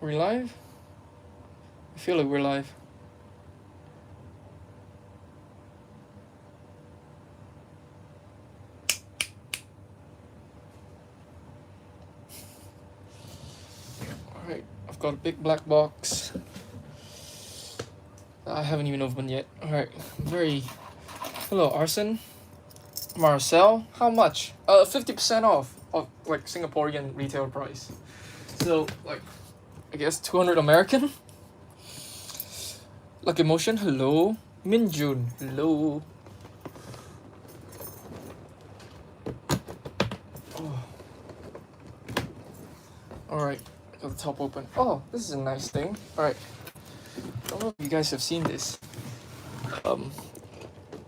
we live? I feel like we're live. Alright, I've got a big black box. I haven't even opened yet. Alright, very... Hello, Arson. Marcel, how much? 50% off of like Singaporean retail price. So like, I guess 200 American. Like Emotion, hello. Minjun, hello. Oh. Alright, got the top open. Oh, this is a nice thing. Alright. I don't know if you guys have seen this.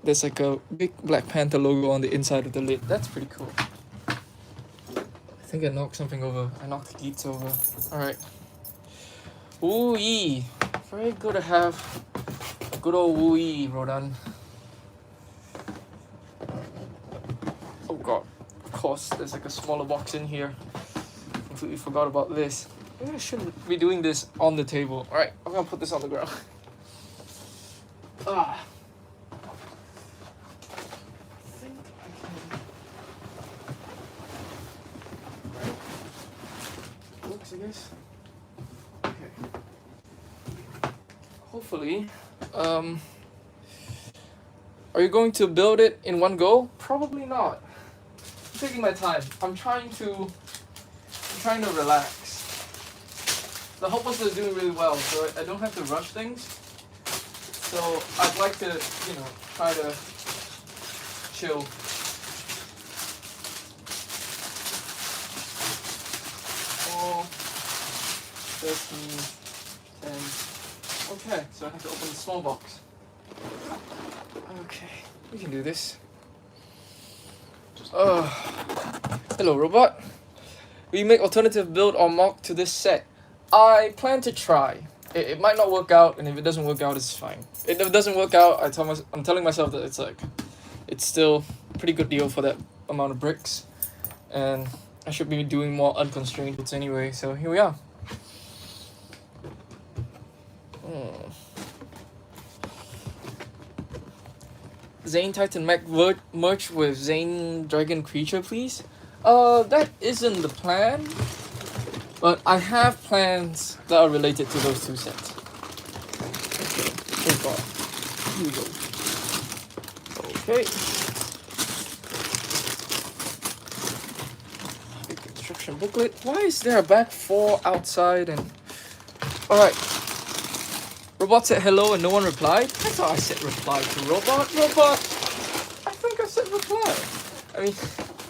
There's like a big Black Panther logo on the inside of the lid. That's pretty cool. I think I knocked something over. I knocked the geeks over. Alright. Ooh-ee. Very good to have a good old ooh-ee, Rodan. Oh god. Of course, there's like a smaller box in here. Completely forgot about this. Maybe I shouldn't be doing this on the table. Alright, I'm gonna put this on the ground. Ah. I guess. Okay. Hopefully, are you going to build it in one go? Probably not. I'm taking my time. I'm trying to relax. The Hopeless is doing really well, so I don't have to rush things. So I'd like to, try to chill. Oh. 13, 10. Okay, so I have to open the small box. Okay, we can do this. Hello, robot. We make alternative build or mock to this set. I plan to try. It might not work out, and if it doesn't work out, it's fine. If it doesn't work out, I'm telling myself that it's still a pretty good deal for that amount of bricks, and I should be doing more unconstrained builds anyway. So here we are. Zane Titan Mech merge with Zane Dragon Creature, please? That isn't the plan, but I have plans that are related to those two sets. Okay, oh god, here we go. Okay. Big instruction booklet. Why is there a bag 4 outside and... Alright. Robot said hello and no one replied? I thought I said reply to Robot. Robot! I think I said reply. I mean,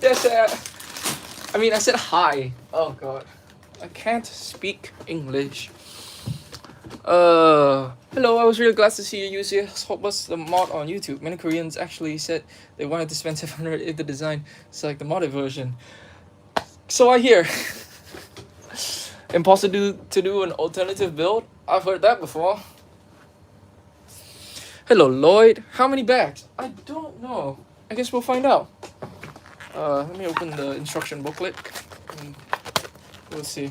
yes, I said hi. Oh god. I can't speak English. Hello, I was really glad to see you use Hopeless the mod on YouTube. Many Koreans actually said they wanted to spend 700 if the design is like the modded version. So I hear. Impossible to do an alternative build? I've heard that before. Hello, Lloyd. How many bags? I don't know. I guess we'll find out. Let me open the instruction booklet. And we'll see.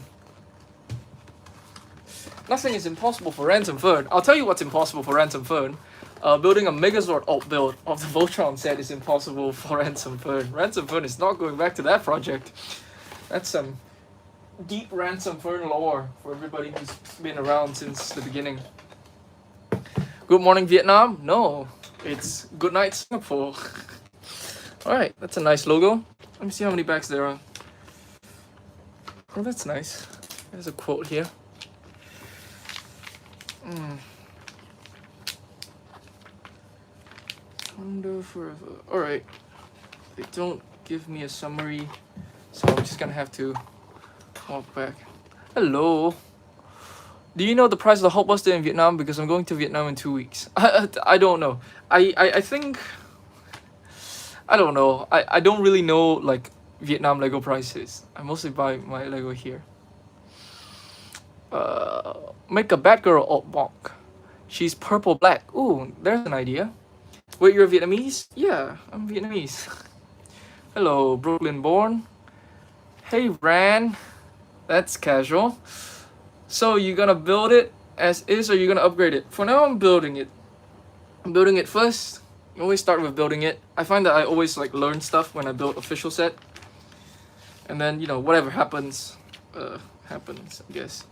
Nothing is impossible for Ransom Fern. I'll tell you what's impossible for Ransom Fern. Building a Megazord alt build of the Voltron set is impossible for Ransom Fern. Ransom Fern is not going back to that project. That's some deep Ransom Fern lore for everybody who's been around since the beginning. Good morning, Vietnam? No, it's good night, Singapore. Alright, that's a nice logo. Let me see how many bags there are. Oh, that's nice. There's a quote here. Thunder forever. Alright. They don't give me a summary, so I'm just gonna have to walk back. Hello. Do you know the price of the Hulkbuster in Vietnam? Because I'm going to Vietnam in 2 weeks. I don't know. I think... I don't know. I don't really know, like, Vietnam Lego prices. I mostly buy my Lego here. Make a Batgirl alt mock. She's purple black. Ooh, there's an idea. Wait, you're Vietnamese? Yeah, I'm Vietnamese. Hello, Brooklyn born. Hey, Ran. That's casual. So you're gonna build it as is, or you're gonna upgrade it? For now, I'm building it. I'm building it first. I always start with building it. I find that I always like learn stuff when I build official set, and then whatever happens, happens, I guess.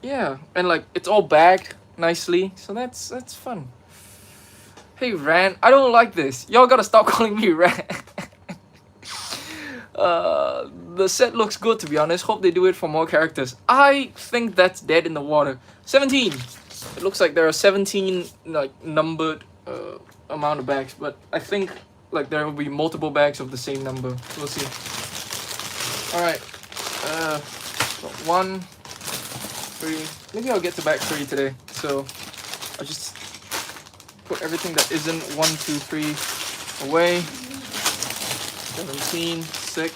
Yeah, and like it's all bagged nicely, so that's fun. Hey Ran, I don't like this. Y'all gotta stop calling me Ran. The set looks good, to be honest. Hope they do it for more characters. I think that's dead in the water. 17. It looks like there are 17 like numbered amount of bags, but I think like there will be multiple bags of the same number. We'll see. All right. 1, 3. Maybe I'll get to bag 3 today. So I'll just put everything that isn't 1, 2, 3 away. 17, 6,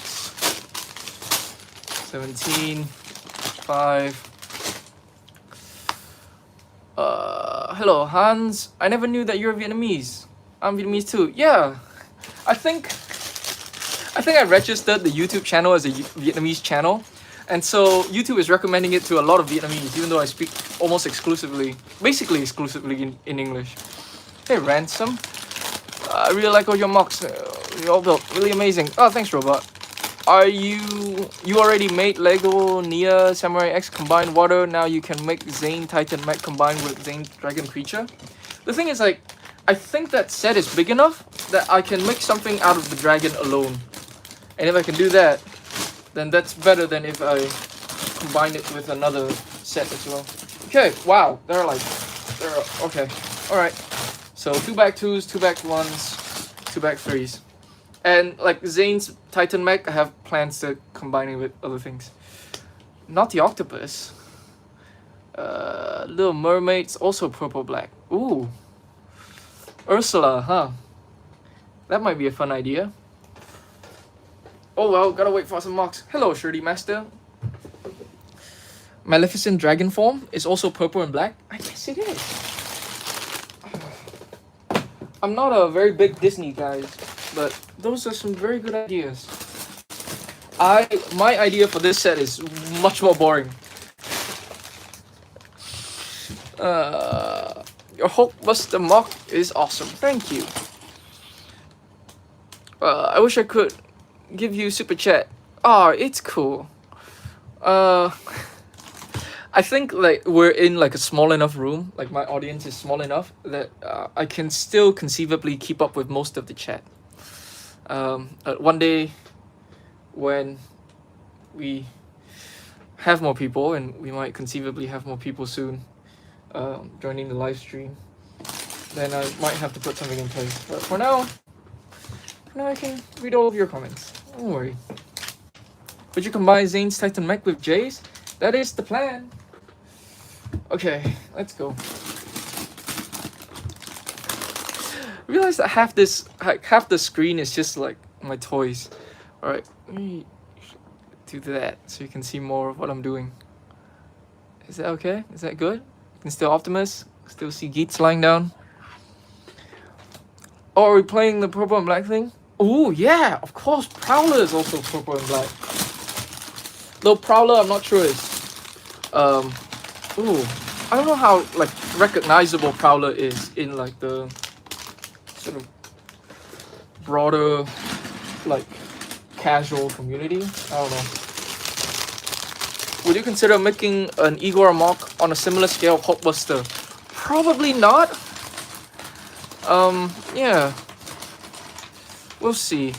17, 5. Hello Hans. I never knew that you're Vietnamese. I'm Vietnamese too. Yeah, I think I registered the YouTube channel as a Vietnamese channel, and so YouTube is recommending it to a lot of Vietnamese, even though I speak almost exclusively, basically exclusively in English. Hey Ransom, I really like all your mocks. You all built really amazing. Oh, thanks, Robot. Are you already made Lego Nia Samurai X combined water? Now you can make Zane Titan Mech combined with Zane Dragon Creature. The thing is, like, I think that set is big enough that I can make something out of the dragon alone. And if I can do that, then that's better than if I combine it with another set as well. Okay, wow, okay, all right. So 2 bag 2s, 2 bag 1s, 2 bag 3s. And like Zane's Titan Mech, I have plans to combine it with other things. Not the octopus. Little Mermaid's also purple black. Ooh. Ursula, huh? That might be a fun idea. Oh well, gotta wait for some mocks. Hello, Shirty Master. Maleficent Dragon Form is also purple and black? I guess it is. I'm not a very big Disney guy, but those are some very good ideas. My idea for this set is much more boring. Your Hulkbuster mock is awesome. Thank you. I wish I could give you super chat. Oh, it's cool. I think like we're in like a small enough room, like my audience is small enough that I can still conceivably keep up with most of the chat. One day when we have more people, and we might conceivably have more people soon joining the live stream, then I might have to put something in place. But for now I can read all of your comments. Don't worry. Would you combine Zane's Titan Mech with Jay's? That is the plan. Okay, let's go. I realize that half the screen is just like my toys. Alright, let me do that so you can see more of what I'm doing. Is that okay? Is that good? You can still Optimus? Still see Geats lying down? Oh, are we playing the purple and black thing? Oh yeah, of course, Prowler is also purple and black. Though Prowler, I'm not sure is ooh, I don't know how like recognizable Prowler is in like the sort of broader like casual community. I don't know. Would you consider making an Igor mock on a similar scale of Hulkbuster? Probably not. Yeah. We'll see.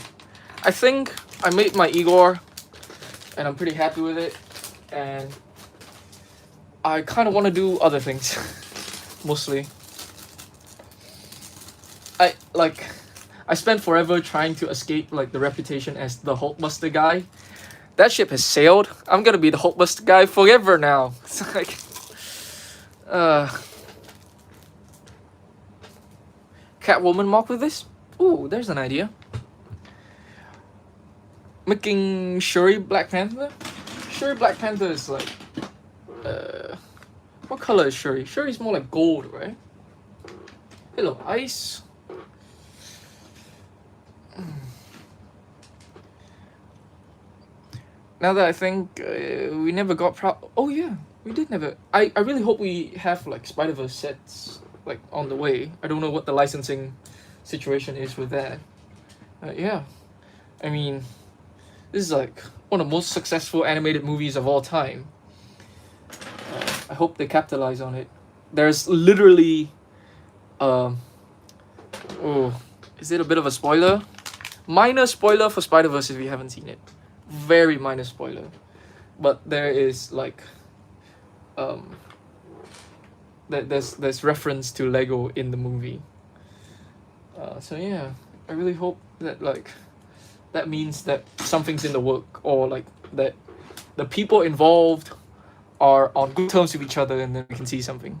I think I made my Igor and I'm pretty happy with it, and I kind of want to do other things. Mostly. I spent forever trying to escape like the reputation as the Hulkbuster guy. That ship has sailed. I'm gonna be the Hulkbuster guy forever now. It's like Catwoman mock with this? Ooh, there's an idea. Making Shuri Black Panther? Shuri Black Panther is like what color is Shuri? Shuri's more like gold, right? Hello, Ice. Now that I think, we never got oh yeah, we did never. I really hope we have like Spider-Verse sets like on the way. I don't know what the licensing situation is with that. Yeah, I mean, this is like one of the most successful animated movies of all time. I hope they capitalize on it. There's literally, um, oh, is it a bit of a spoiler? Minor spoiler for Spider-Verse if you haven't seen it. Very minor spoiler. But there is like, there's reference to Lego in the movie. So yeah, I really hope that like that means that something's in the work, or like that the people involved are on good terms with each other, and then we can see something.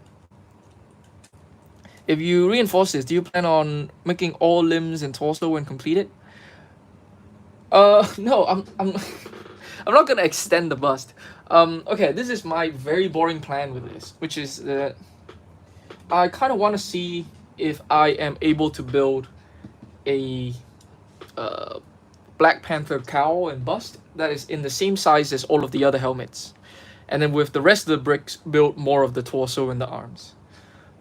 If you reinforce this, do you plan on making all limbs and torso when completed? No, I'm I'm not gonna extend the bust. Okay, this is my very boring plan with this, which is that I kind of want to see if I am able to build a Black Panther cowl and bust that is in the same size as all of the other helmets, and then with the rest of the bricks build more of the torso and the arms.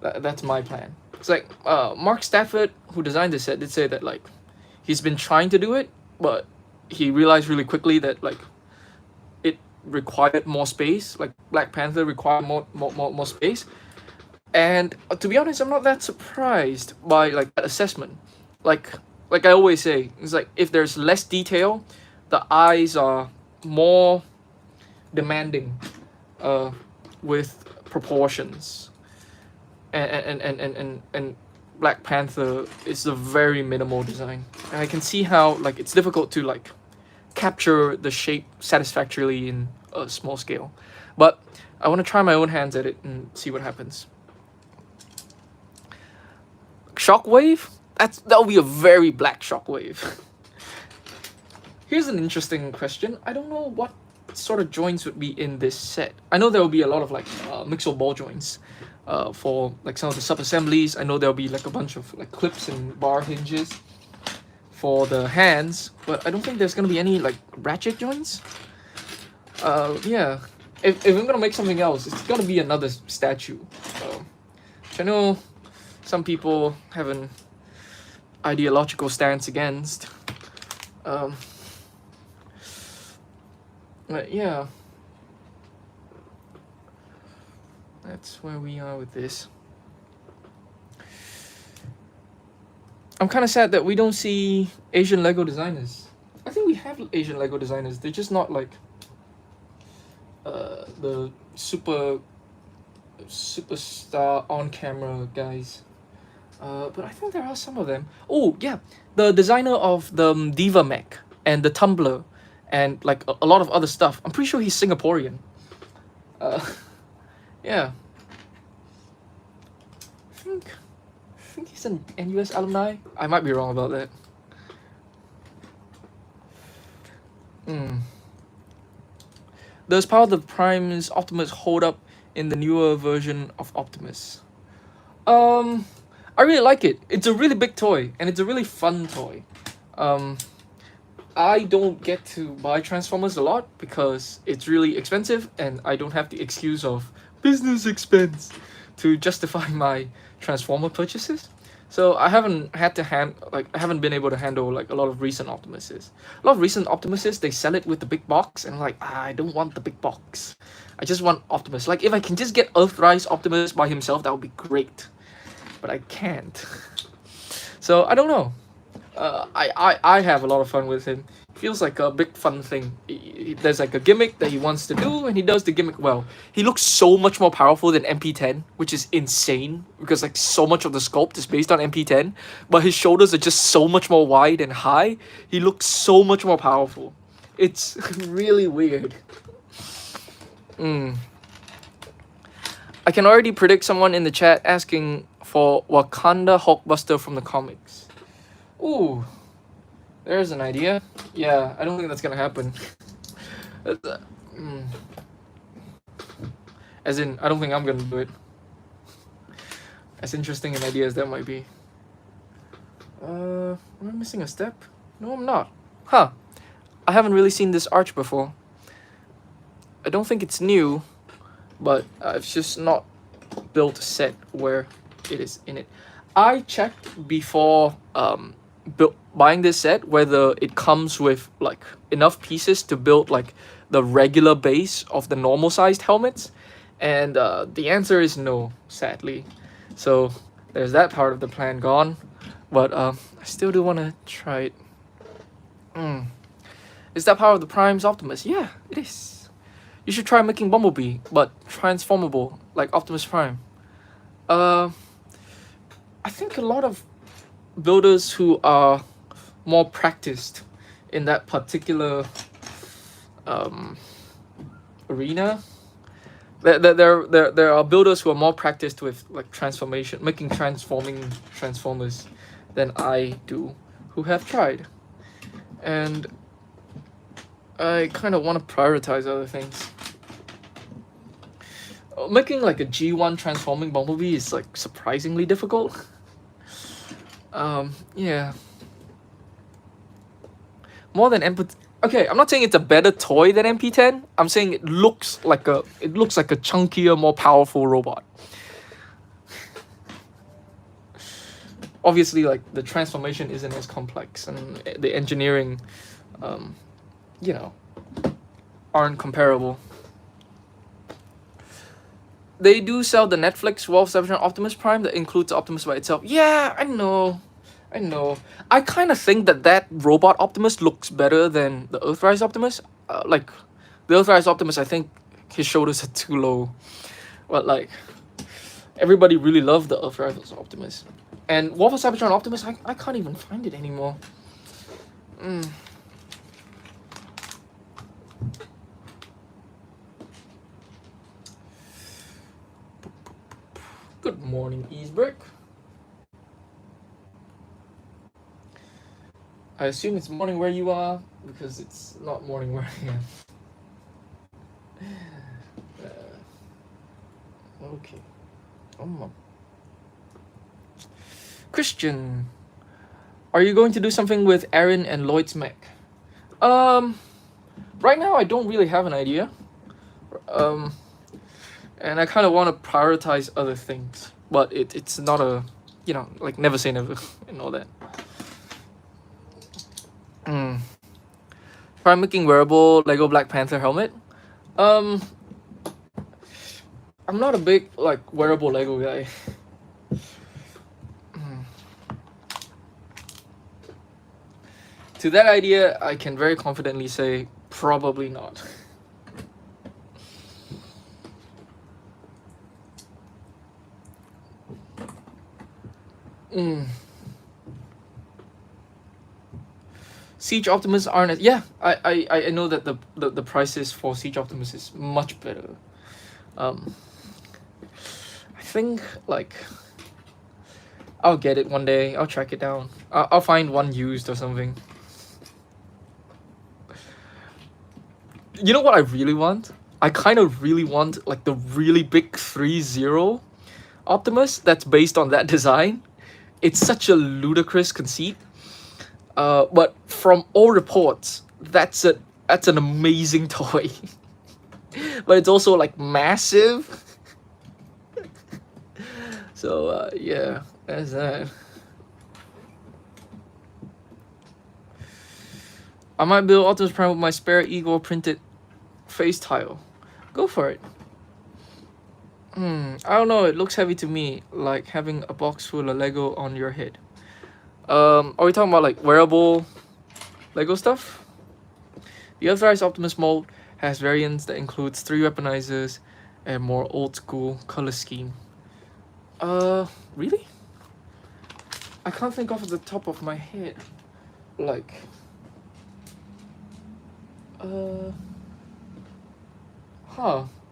That's my plan. It's like Mark Stafford, who designed this set, did say that like he's been trying to do it, but he realized really quickly that like it required more space. Like Black Panther required more space, and to be honest, I'm not that surprised by like that assessment. Like I always say, it's like if there's less detail, the eyes are more demanding, with proportions, and Black Panther is a very minimal design, and I can see how like it's difficult to like capture the shape satisfactorily in a small scale, but I want to try my own hands at it and see what happens. Shockwave? That'll be a very black shockwave. Here's an interesting question. I don't know what sort of joints would be in this set. I know there will be a lot of like mixer ball joints for like some of the sub assemblies. I know there'll be like a bunch of like clips and bar hinges for the hands, but I don't think there's gonna be any like ratchet joints. Yeah, if I'm gonna make something else, it's gonna be another statue. Which I know some people have an ideological stance against. But yeah, that's where we are with this. I'm kind of sad that we don't see Asian Lego designers. I think we have Asian Lego designers. They're just not like the superstar on camera guys. But I think there are some of them. Oh yeah, the designer of the Diva Mech and the Tumblr and like a lot of other stuff. I'm pretty sure he's Singaporean. Yeah. I think he's an NUS alumni. I might be wrong about that. Does Power of the Prime's Optimus hold up in the newer version of Optimus? I really like it. It's a really big toy, and it's a really fun toy. I don't get to buy Transformers a lot because it's really expensive, and I don't have the excuse of business expense to justify my Transformer purchases. So I haven't had to I haven't been able to handle like a lot of recent Optimuses. A lot of recent Optimuses, they sell it with the big box, and I'm like, I don't want the big box. I just want Optimus. Like if I can just get Earthrise Optimus by himself, that would be great. But I can't. So I don't know. I have a lot of fun with him. Feels like a big fun thing. There's like a gimmick that he wants to do, and he does the gimmick well. He looks so much more powerful than MP10, which is insane because like so much of the sculpt is based on MP10, but his shoulders are just so much more wide and high. He looks so much more powerful. It's really weird. I can already predict someone in the chat asking for Wakanda Hulkbuster from the comics. Ooh, there's an idea. Yeah, I don't think that's gonna happen. As in, I don't think I'm gonna do it. As interesting an idea as that might be. Am I missing a step? No, I'm not. Huh. I haven't really seen this arch before. I don't think it's new, but I've just not built a set where it is in it. I checked before buying this set whether it comes with like enough pieces to build like the regular base of the normal sized helmets, and the answer is no, sadly. So there's that part of the plan gone, but I still do want to try it. Is that part of the Prime's Optimus? Yeah, it is. You should try making Bumblebee, but transformable like Optimus Prime. Uh, I think a lot of builders who are more practiced in that particular arena, there are builders who are more practiced with like transformation, making transforming transformers than I do, who have tried, and I kind of want to prioritize other things. Making like a G1 transforming Bumblebee is like surprisingly difficult. Yeah. More than MP. Okay, I'm not saying it's a better toy than MP10. I'm saying it looks like a chunkier, more powerful robot. Obviously, like the transformation isn't as complex, and the engineering, you know, aren't comparable. They do sell the Netflix Wolf 7 Optimus Prime that includes Optimus by itself. Yeah, I know. I kind of think that robot Optimus looks better than the Earthrise Optimus. Like, the Earthrise Optimus, I think his shoulders are too low. But, like, everybody really loved the Earthrise Optimus. And Wolf of Cybertron Optimus, I can't even find it anymore. Good morning, Easbrick. I assume it's morning where you are, because it's not morning where I am. Okay. Christian, are you going to do something with Aaron and Lloyd's mech? Right now I don't really have an idea. And I kind of want to prioritize other things, but it's not a, you know, like never say never and all that. Try making wearable Lego Black Panther helmet. I'm not a big like wearable Lego guy. To that idea, I can very confidently say probably not. Siege Optimus aren't as, yeah, I know that the prices for Siege Optimus is much better. I think like I'll get it one day. I'll track it down. I'll find one used or something. You know what I really want? I kind of really want like the really big 3-0 Optimus that's based on that design. It's such a ludicrous conceit. But from all reports, that's an amazing toy. But it's also like massive. So yeah, that's that. I might build Optimus Prime with my spare Igor printed face tile. Go for it. I don't know, it looks heavy to me, like having a box full of Lego on your head. Are we talking about like wearable Lego stuff? The Earthrise Optimus mold has variants that includes 3 weaponizers and more old school color scheme. Really? I can't think off the top of my head. Like,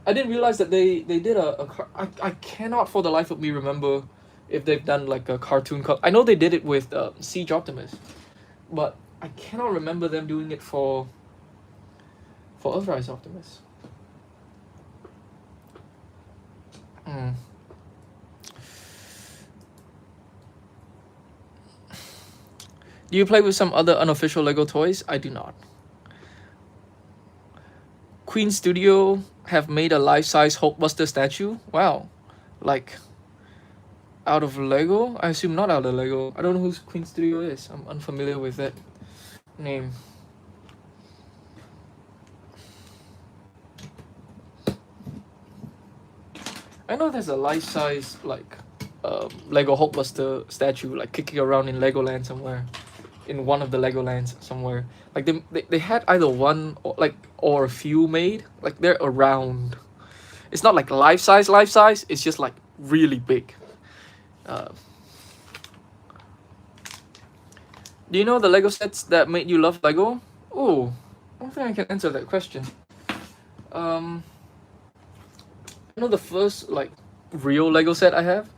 I didn't realize that they did I cannot for the life of me remember if they've done like a cartoon cut. I know they did it with Siege Optimus, but I cannot remember them doing it for Earthrise Optimus. Do you play with some other unofficial Lego toys? I do not. Queen Studio have made a life-size Hulkbuster statue. Wow, like out of Lego? I assume not out of Lego. I don't know who Queen Studio is. I'm unfamiliar with that name. I know there's a life-size like Lego Hulkbuster statue like kicking around in Legoland somewhere, in one of the Legolands somewhere. Like they had either one or a few made. Like they're around. It's not like life size. It's just like really big. Do you know the Lego sets that made you love Lego? Oh, I don't think I can answer that question. I know the first like real Lego set I have.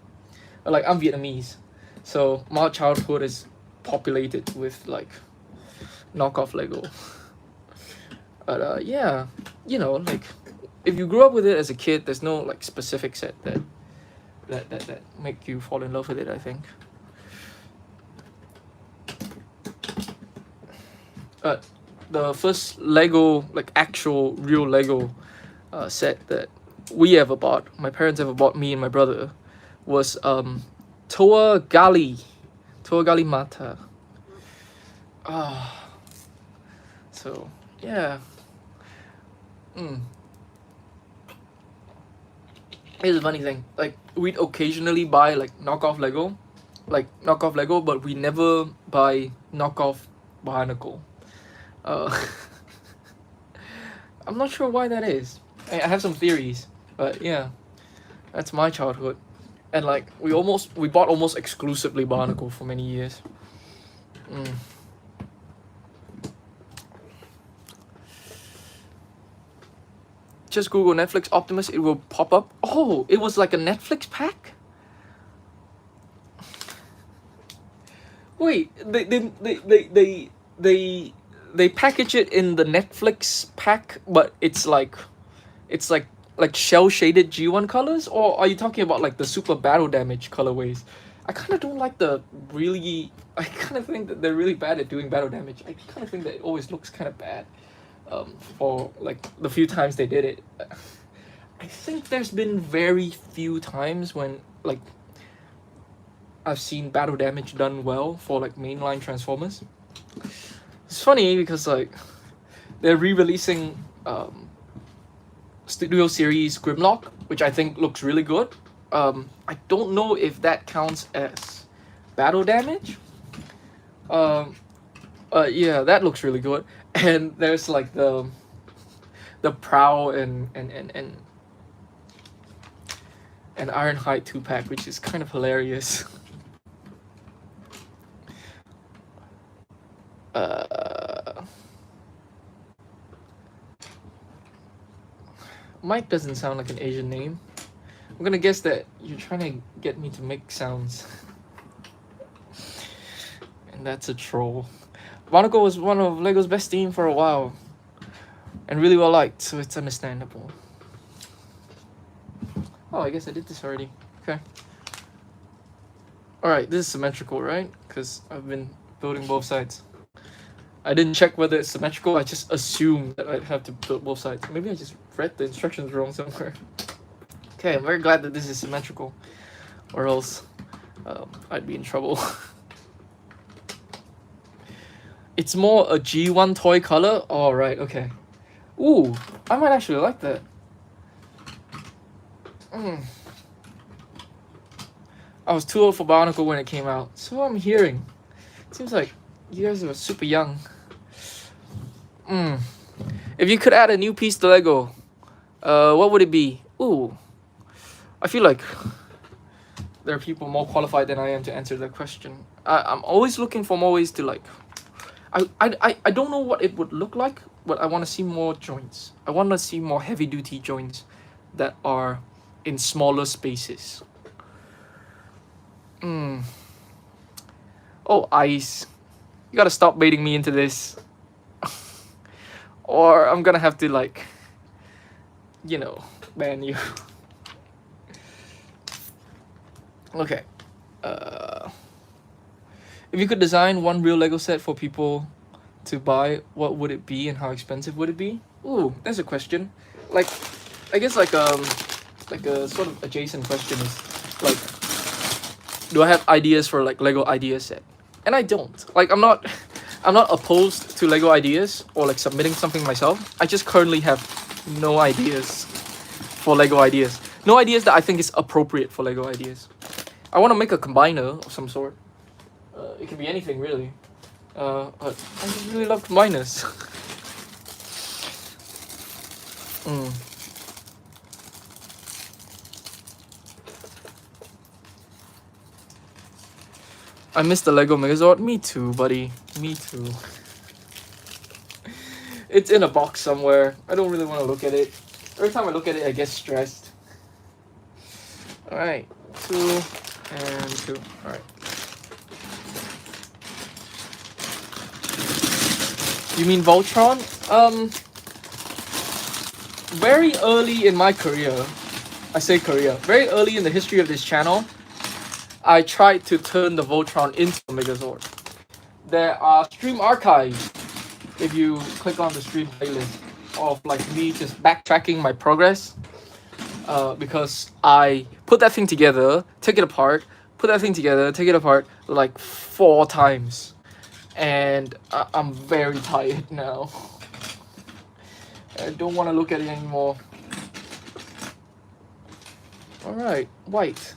Like I'm Vietnamese, so my childhood is populated with like knockoff Lego. But yeah, you know, like if you grew up with it as a kid, there's no like specific set that make you fall in love with it, I think. The first Lego, like actual real Lego set that we ever bought, my parents ever bought me and my brother, was Toa Gali Mata. So yeah. Here's a funny thing. Like we'd occasionally buy like knockoff Lego, but we never buy knockoff Bionicle. I'm not sure why that is. I have some theories, but yeah, that's my childhood. And like we bought almost exclusively Bionicle for many years. Just Google Netflix Optimus, it will pop up. Oh, it was like a Netflix pack? Wait, they package it in the Netflix pack, but it's like shell shaded G1 colors, or are you talking about like the super battle damage colorways? I kind of don't like I kind of think that they're really bad at doing battle damage. I kind of think that it always looks kind of bad. For like the few times they did it, I think there's been very few times when like I've seen battle damage done well for like mainline Transformers. It's funny because like they're re-releasing Studio Series Grimlock, which I think looks really good. I don't know if that counts as battle damage. Yeah, that looks really good. And there's like the Prowl and Ironhide 2-pack, which is kind of hilarious. Mike doesn't sound like an Asian name. I'm gonna guess that you're trying to get me to make sounds. And that's a troll. Bionicle was one of Lego's best team for a while. And really well liked, so it's understandable. Oh, I guess I did this already. Okay. Alright, this is symmetrical, right? Because I've been building both sides. I didn't check whether it's symmetrical, I just assumed that I'd have to build both sides. Maybe I just read the instructions wrong somewhere. Okay, I'm very glad that this is symmetrical, or else I'd be in trouble. It's more a G1 toy color? Oh, right, okay. Ooh, I might actually like that. I was too old for Bionicle when it came out, so I'm hearing. It seems like you guys are super young. If you could add a new piece to Lego, what would it be? Ooh, I feel like there are people more qualified than I am to answer that question. I'm always looking for more ways to like. I don't know what it would look like, but I want to see more joints. I want to see more heavy-duty joints that are in smaller spaces. Oh, Ice. You gotta stop baiting me into this. Or I'm gonna have to like, you know, ban you. Okay. If you could design one real Lego set for people to buy, what would it be and how expensive would it be? Ooh, that's a question. Like, I guess like a sort of adjacent question is like, do I have ideas for like Lego idea set? And I don't. Like, I'm not opposed to Lego ideas or like submitting something myself. I just currently have no ideas for Lego ideas. No ideas that I think is appropriate for Lego ideas. I want to make a combiner of some sort. It can be anything really. But I just really love combiners. mm. I miss the Lego Megazord. Me too, buddy. Me too. It's in a box somewhere. I don't really want to look at it. Every time I look at it, I get stressed. Alright. 2 and 2. Alright. You mean Voltron? Very early in my career, I say career, very early in the history of this channel, I tried to turn the Voltron into a Megazord. There are stream archives, if you click on the stream playlist, of like me just backtracking my progress. Because I put that thing together, take it apart, put that thing together, take it apart like 4 times. And I'm very tired now. I don't want to look at it anymore. Alright, white.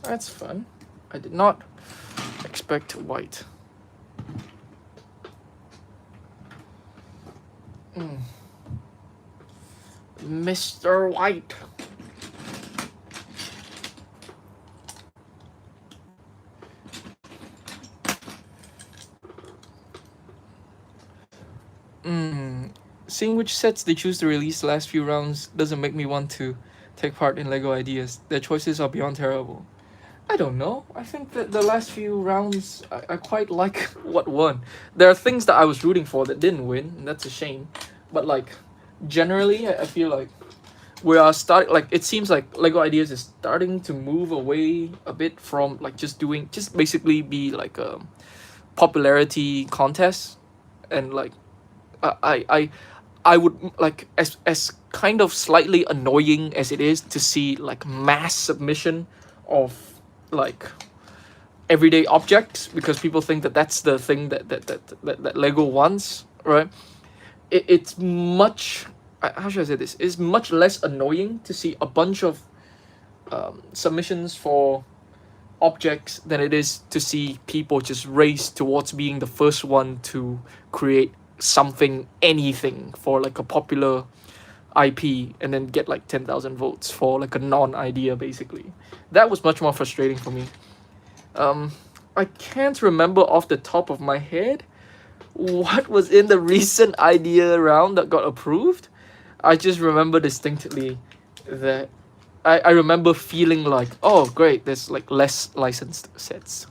That's fun. I did not expect white. Mr. White. Seeing which sets they choose to release the last few rounds doesn't make me want to take part in Lego ideas. Their choices are beyond terrible. I don't know. I think that the last few rounds, I quite like what won. There are things that I was rooting for that didn't win, and that's a shame. But like, generally, I feel like we are starting, like, it seems like Lego Ideas is starting to move away a bit from like just basically be like a popularity contest. And like, I would like, as kind of slightly annoying as it is to see like mass submission of like everyday objects, because people think that that's the thing that Lego wants, right? It's much, how should I say this? It's much less annoying to see a bunch of submissions for objects than it is to see people just race towards being the first one to create something, anything for like a popular IP, and then get like 10,000 votes for like a non-idea. Basically, that was much more frustrating for me. I can't remember off the top of my head what was in the recent idea round that got approved. I just remember distinctly that I remember feeling like, oh great, there's like less licensed sets.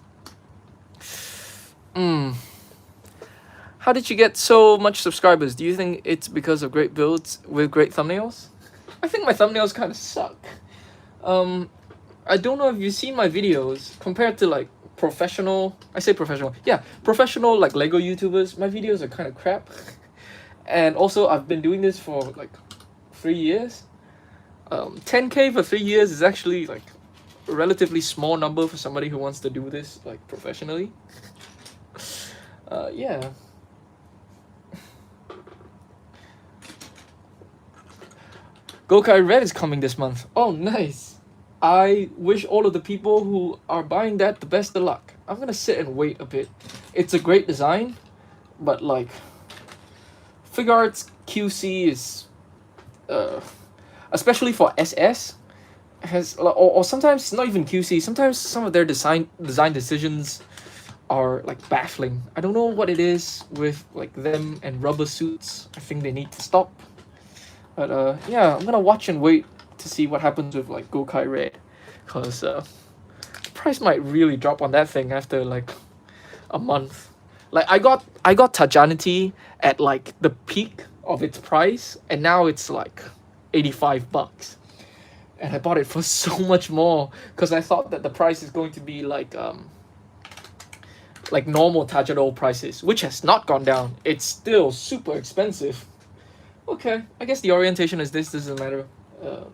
How did you get so much subscribers? Do you think it's because of great builds with great thumbnails? I think my thumbnails kind of suck. I don't know if you've seen my videos compared to like professional, I say professional, yeah, professional like Lego YouTubers. My videos are kind of crap. And also I've been doing this for like 3 years. 10k for 3 years is actually like a relatively small number for somebody who wants to do this like professionally. Yeah. Gokai Red is coming this month. Oh, nice. I wish all of the people who are buying that the best of luck. I'm gonna sit and wait a bit. It's a great design, but like, Figuarts QC is, especially for SS, has, or sometimes not even QC. Sometimes some of their design decisions are like baffling. I don't know what it is with like them and rubber suits. I think they need to stop. But yeah, I'm gonna watch and wait to see what happens with like Gokai Red, cause the price might really drop on that thing after like a month. Like I got Tajanity at like the peak of its price, and now it's like $85, and I bought it for so much more because I thought that the price is going to be like normal Tajado prices, which has not gone down. It's still super expensive. Okay, I guess the orientation is this. Doesn't matter.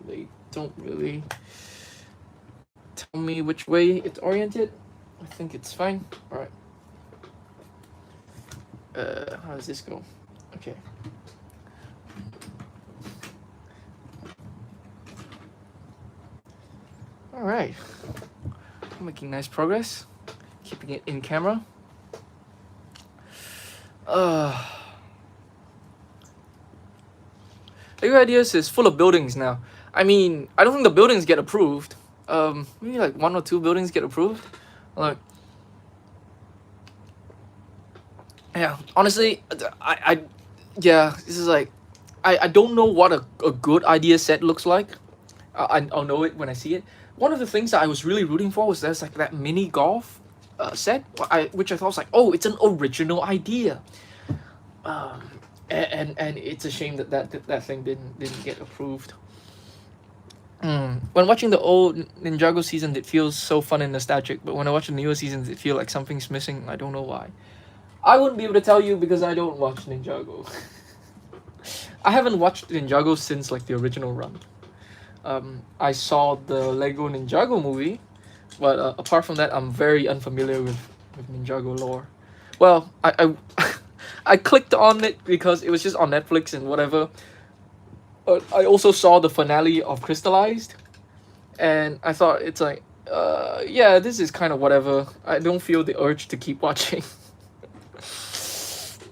They don't really tell me which way it's oriented. I think it's fine. All right. How does this go? Okay. All right. Making nice progress. Keeping it in camera. Lego Ideas is full of buildings now. I mean, I don't think the buildings get approved. Maybe like 1 or 2 buildings get approved. Like, yeah, honestly, yeah, this is like, I don't know what a good idea set looks like. I'll know it when I see it. One of the things that I was really rooting for was there's like that mini golf set, which I thought was like, oh, it's an original idea. And it's a shame that thing didn't get approved. When watching the old Ninjago seasons, it feels so fun and nostalgic, but when I watch the newer seasons, it feels like something's missing. I don't know why. I wouldn't be able to tell you because I don't watch Ninjago. I haven't watched Ninjago since like the original run. I saw the Lego Ninjago movie, but apart from that, I'm very unfamiliar with Ninjago lore. Well, I clicked on it because it was just on Netflix and whatever. But I also saw the finale of Crystallized, and I thought it's like, yeah, this is kind of whatever. I don't feel the urge to keep watching.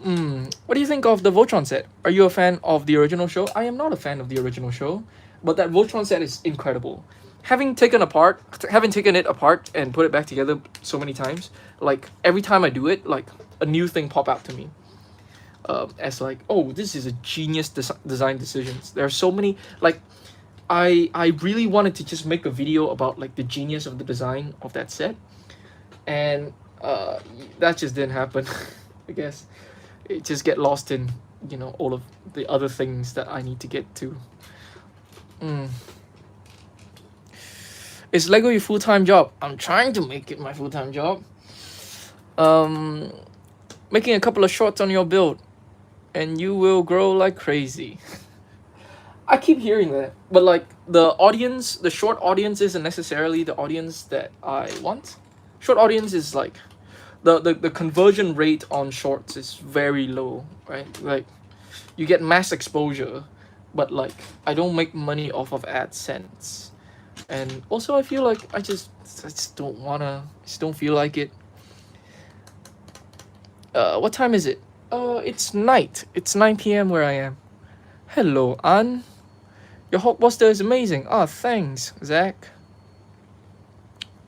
What do you think of the Voltron set? Are you a fan of the original show? I am not a fan of the original show, but that Voltron set is incredible. Having taken it apart and put it back together so many times, like every time I do it, like a new thing pop out to me. As like, oh, this is a genius design decisions. There are so many, like, I really wanted to just make a video about like the genius of the design of that set, and that just didn't happen. I guess it just get lost in, you know, all of the other things that I need to get to. Is Lego your full-time job? I'm trying to make it my full-time job. Making a couple of shorts on your build and you will grow like crazy. I keep hearing that, but like the audience, the short audience isn't necessarily the audience that I want. Short audience is like the conversion rate on shorts is very low, right? Like you get mass exposure, but like I don't make money off of AdSense. And also I feel like I just don't wanna, just don't feel like it. What time is it? It's night. It's 9 p.m. where I am. Hello, Anne. Your Hulkbuster is amazing. Ah, thanks, Zach.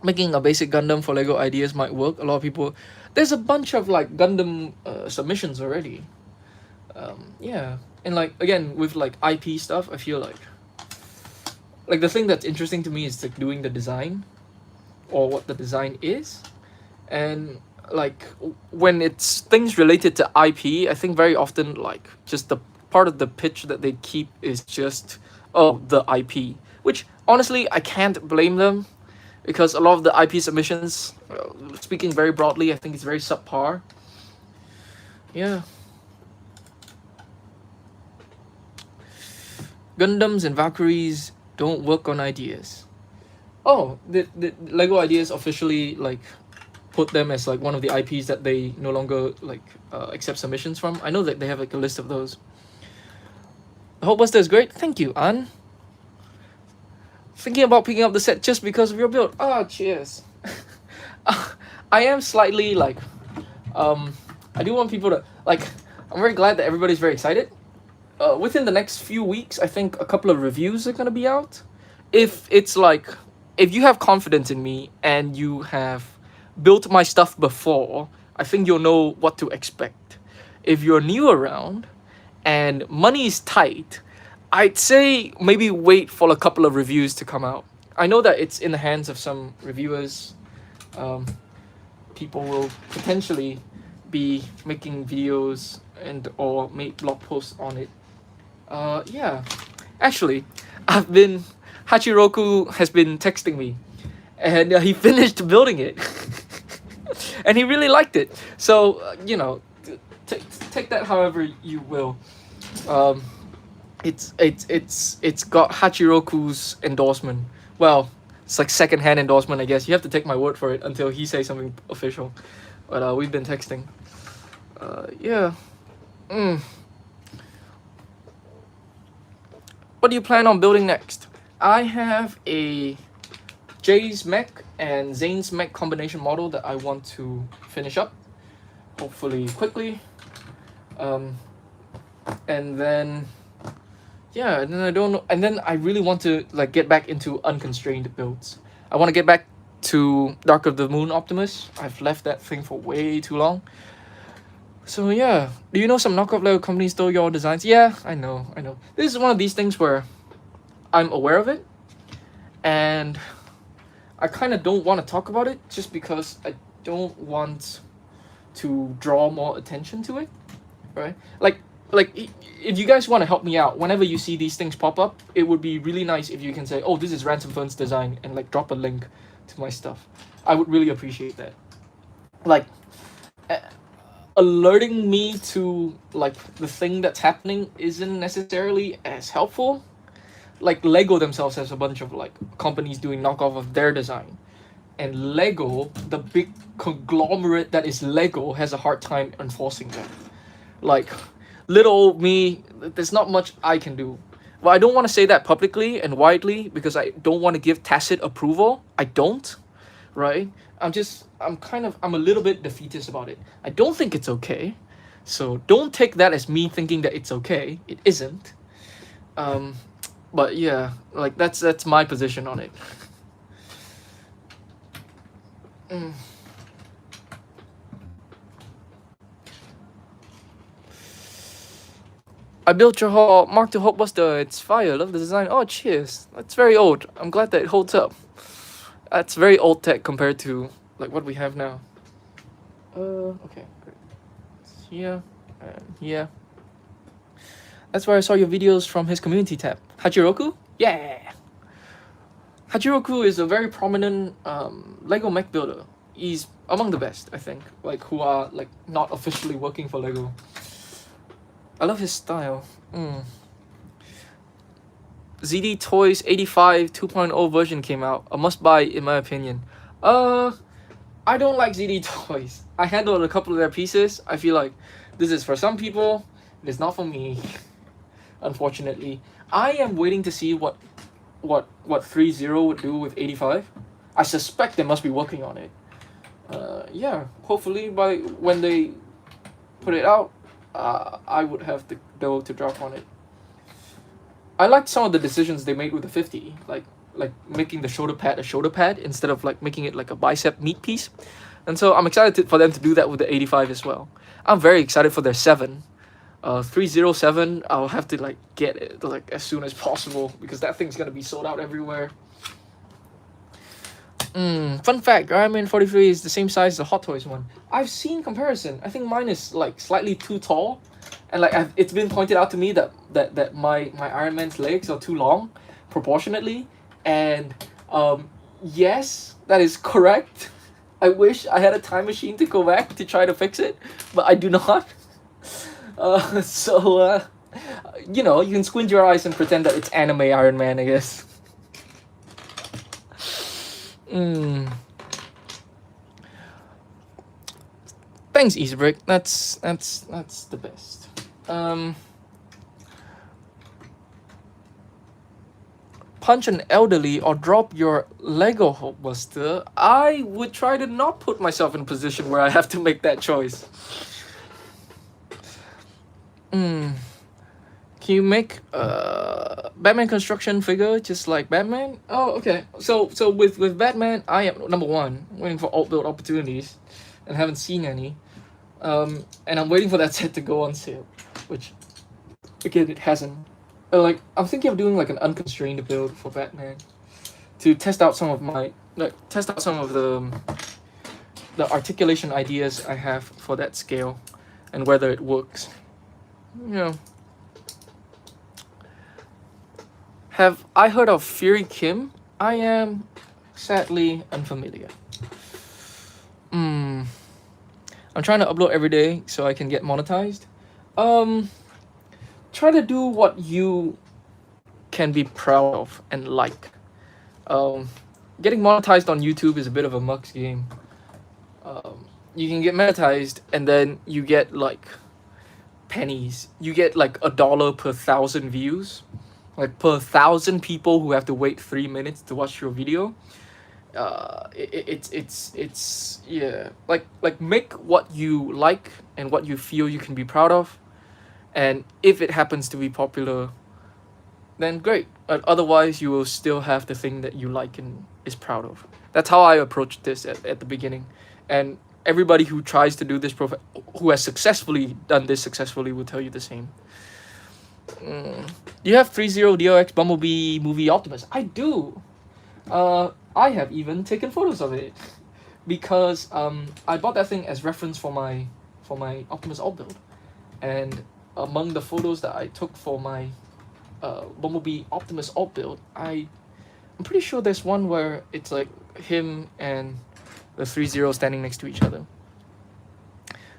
Making a basic Gundam for Lego Ideas might work. A lot of people... There's a bunch of, like, Gundam submissions already. Yeah. And, like, again, with, like, IP stuff, I feel like... Like, the thing that's interesting to me is, like, doing the design. Or what the design is. And... like when it's things related to IP, I think very often like just the part of the pitch that they keep is just, oh, the IP, which honestly I can't blame them because a lot of the IP submissions, speaking very broadly, I think it's very subpar. Yeah. Gundams and Valkyries don't work on ideas. Oh, the Lego Ideas officially like put them as like one of the IPs that they no longer like accept submissions from. I know that they have like a list of those. The Hulkbuster is great. Thank you, Anne. Thinking about picking up the set just because of your build. Ah, cheers. I am slightly like, I do want people to like. I'm very glad that everybody's very excited. Within the next few weeks, I think a couple of reviews are gonna be out. If it's like, if you have confidence in me and you have built my stuff before, I think you'll know what to expect. If you're new around and money is tight, I'd say maybe wait for a couple of reviews to come out. I know that it's in the hands of some reviewers. People will potentially be making videos and or make blog posts on it. Yeah, actually, Hachiroku has been texting me, and he finished building it. And he really liked it. So, you know, take that however you will. It's got Hachiroku's endorsement. Well, it's like secondhand endorsement, I guess. You have to take my word for it until he says something official. But we've been texting. Yeah. Mm. What do you plan on building next? I have a Jay's mech and Zane's mech combination model that I want to finish up, hopefully quickly. And then yeah, and then I don't know, and then I really want to like get back into unconstrained builds. I want to get back to Dark of the Moon Optimus. I've left that thing for way too long. So yeah, do you know some knockoff Lego companies stole your designs? Yeah, I know. This is one of these things where I'm aware of it, and I kind of don't want to talk about it just because I don't want to draw more attention to it, right? Like if you guys want to help me out, whenever you see these things pop up, it would be really nice if you can say, oh, this is Ransom Fern's design, and like drop a link to my stuff. I would really appreciate that. Like alerting me to like the thing that's happening isn't necessarily as helpful. Like Lego themselves has a bunch of like companies doing knockoff of their design, and Lego, the big conglomerate that is Lego, has a hard time enforcing that. Like little me, there's not much I can do. Well, I don't want to say that publicly and widely because I don't want to give tacit approval. I don't, right? I'm a little bit defeatist about it. I don't think it's okay. So don't take that as me thinking that it's okay. It isn't. But yeah, like that's my position on it. Mm. I built your hall. Mark to Hope was it's fire. Love the design. Oh, cheers. That's very old. I'm glad that it holds up. That's very old tech compared to like what we have now. Okay, great. It's here and here. That's where I saw your videos from his community tab. Hachiroku? Yeah. Hachiroku is a very prominent Lego mech builder. He's among the best, I think. Like who are like not officially working for Lego. I love his style. ZD Toys 85 2.0 version came out. A must buy in my opinion. I don't like ZD Toys. I handled a couple of their pieces. I feel like this is for some people. It is not for me. Unfortunately, I am waiting to see what 3.0 would do with 85. I suspect they must be working on it. Yeah, hopefully by when they put it out, I would have the dough to drop on it. I liked some of the decisions they made with the 50, like making the shoulder pad a shoulder pad instead of like making it like a bicep meat piece. And so I'm excited for them to do that with the 85 as well. I'm very excited for their 7. 307, I'll have to like get it like as soon as possible because that thing's gonna be sold out everywhere. Fun fact, Iron Man 43 is the same size as the Hot Toys one. I've seen comparison. I think mine is like slightly too tall, and like it's been pointed out to me that my Iron Man's legs are too long, proportionately, and yes, that is correct. I wish I had a time machine to go back to try to fix it, but I do not. So you know, you can squint your eyes and pretend that it's anime Iron Man, I guess. Thanks, Easybrick. That's the best. Punch an elderly or drop your Lego Hulkbuster. I would try to not put myself in a position where I have to make that choice. Can you make Batman construction figure just like Batman? Oh, okay. So with Batman, I am number one waiting for alt build opportunities, and haven't seen any. And I'm waiting for that set to go on sale, which again it hasn't. Like I'm thinking of doing like an unconstrained build for Batman to test out some of the articulation ideas I have for that scale and whether it works. You know. Have I heard of Fury Kim? I am sadly unfamiliar. I'm trying to upload every day so I can get monetized. try to do what you can be proud of and like. Getting monetized on YouTube is a bit of a mux game. You can get monetized and then you get like pennies. You get like $1 per 1,000 views, like per 1,000 people who have to wait 3 minutes to watch your video. It's yeah, like make what you like and what you feel you can be proud of, and if it happens to be popular, then great. But otherwise, you will still have the thing that you like and is proud of. That's how I approached this at the beginning, and everybody who tries to do this who has successfully done this successfully will tell you the same. You have 30 DOX Bumblebee movie Optimus. I do. I have even taken photos of it because I bought that thing as reference for my Optimus alt build, and among the photos that I took for my Bumblebee Optimus alt build, I'm pretty sure there's one where it's like him and the 30 standing next to each other.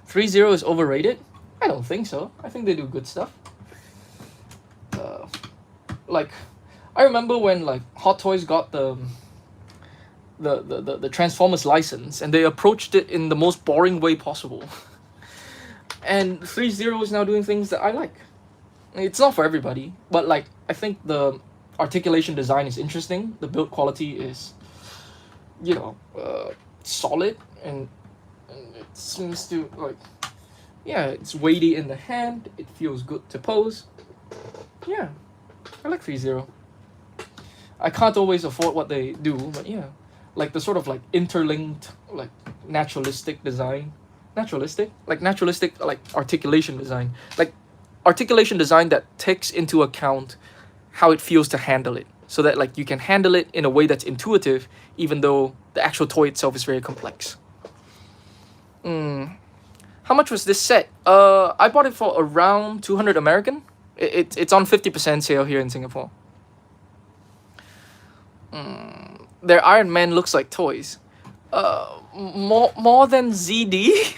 30 is overrated? I don't think so. I think they do good stuff. Like, I remember when like Hot Toys got the Transformers license, and they approached it in the most boring way possible. And 30 is now doing things that I like. It's not for everybody, but like I think the articulation design is interesting. The build quality is, solid, and it seems to like, yeah, it's weighty in the hand. It feels good to pose. Yeah, I like 30. I can't always afford what they do, but yeah, like the sort of like interlinked, like naturalistic design, naturalistic like articulation design, like articulation design that takes into account how it feels to handle it, so that like you can handle it in a way that's intuitive, even though the actual toy itself is very complex. How much was this set? I bought it for around 200 American. It's on 50% sale here in Singapore. Their Iron Man looks like toys. More than ZD.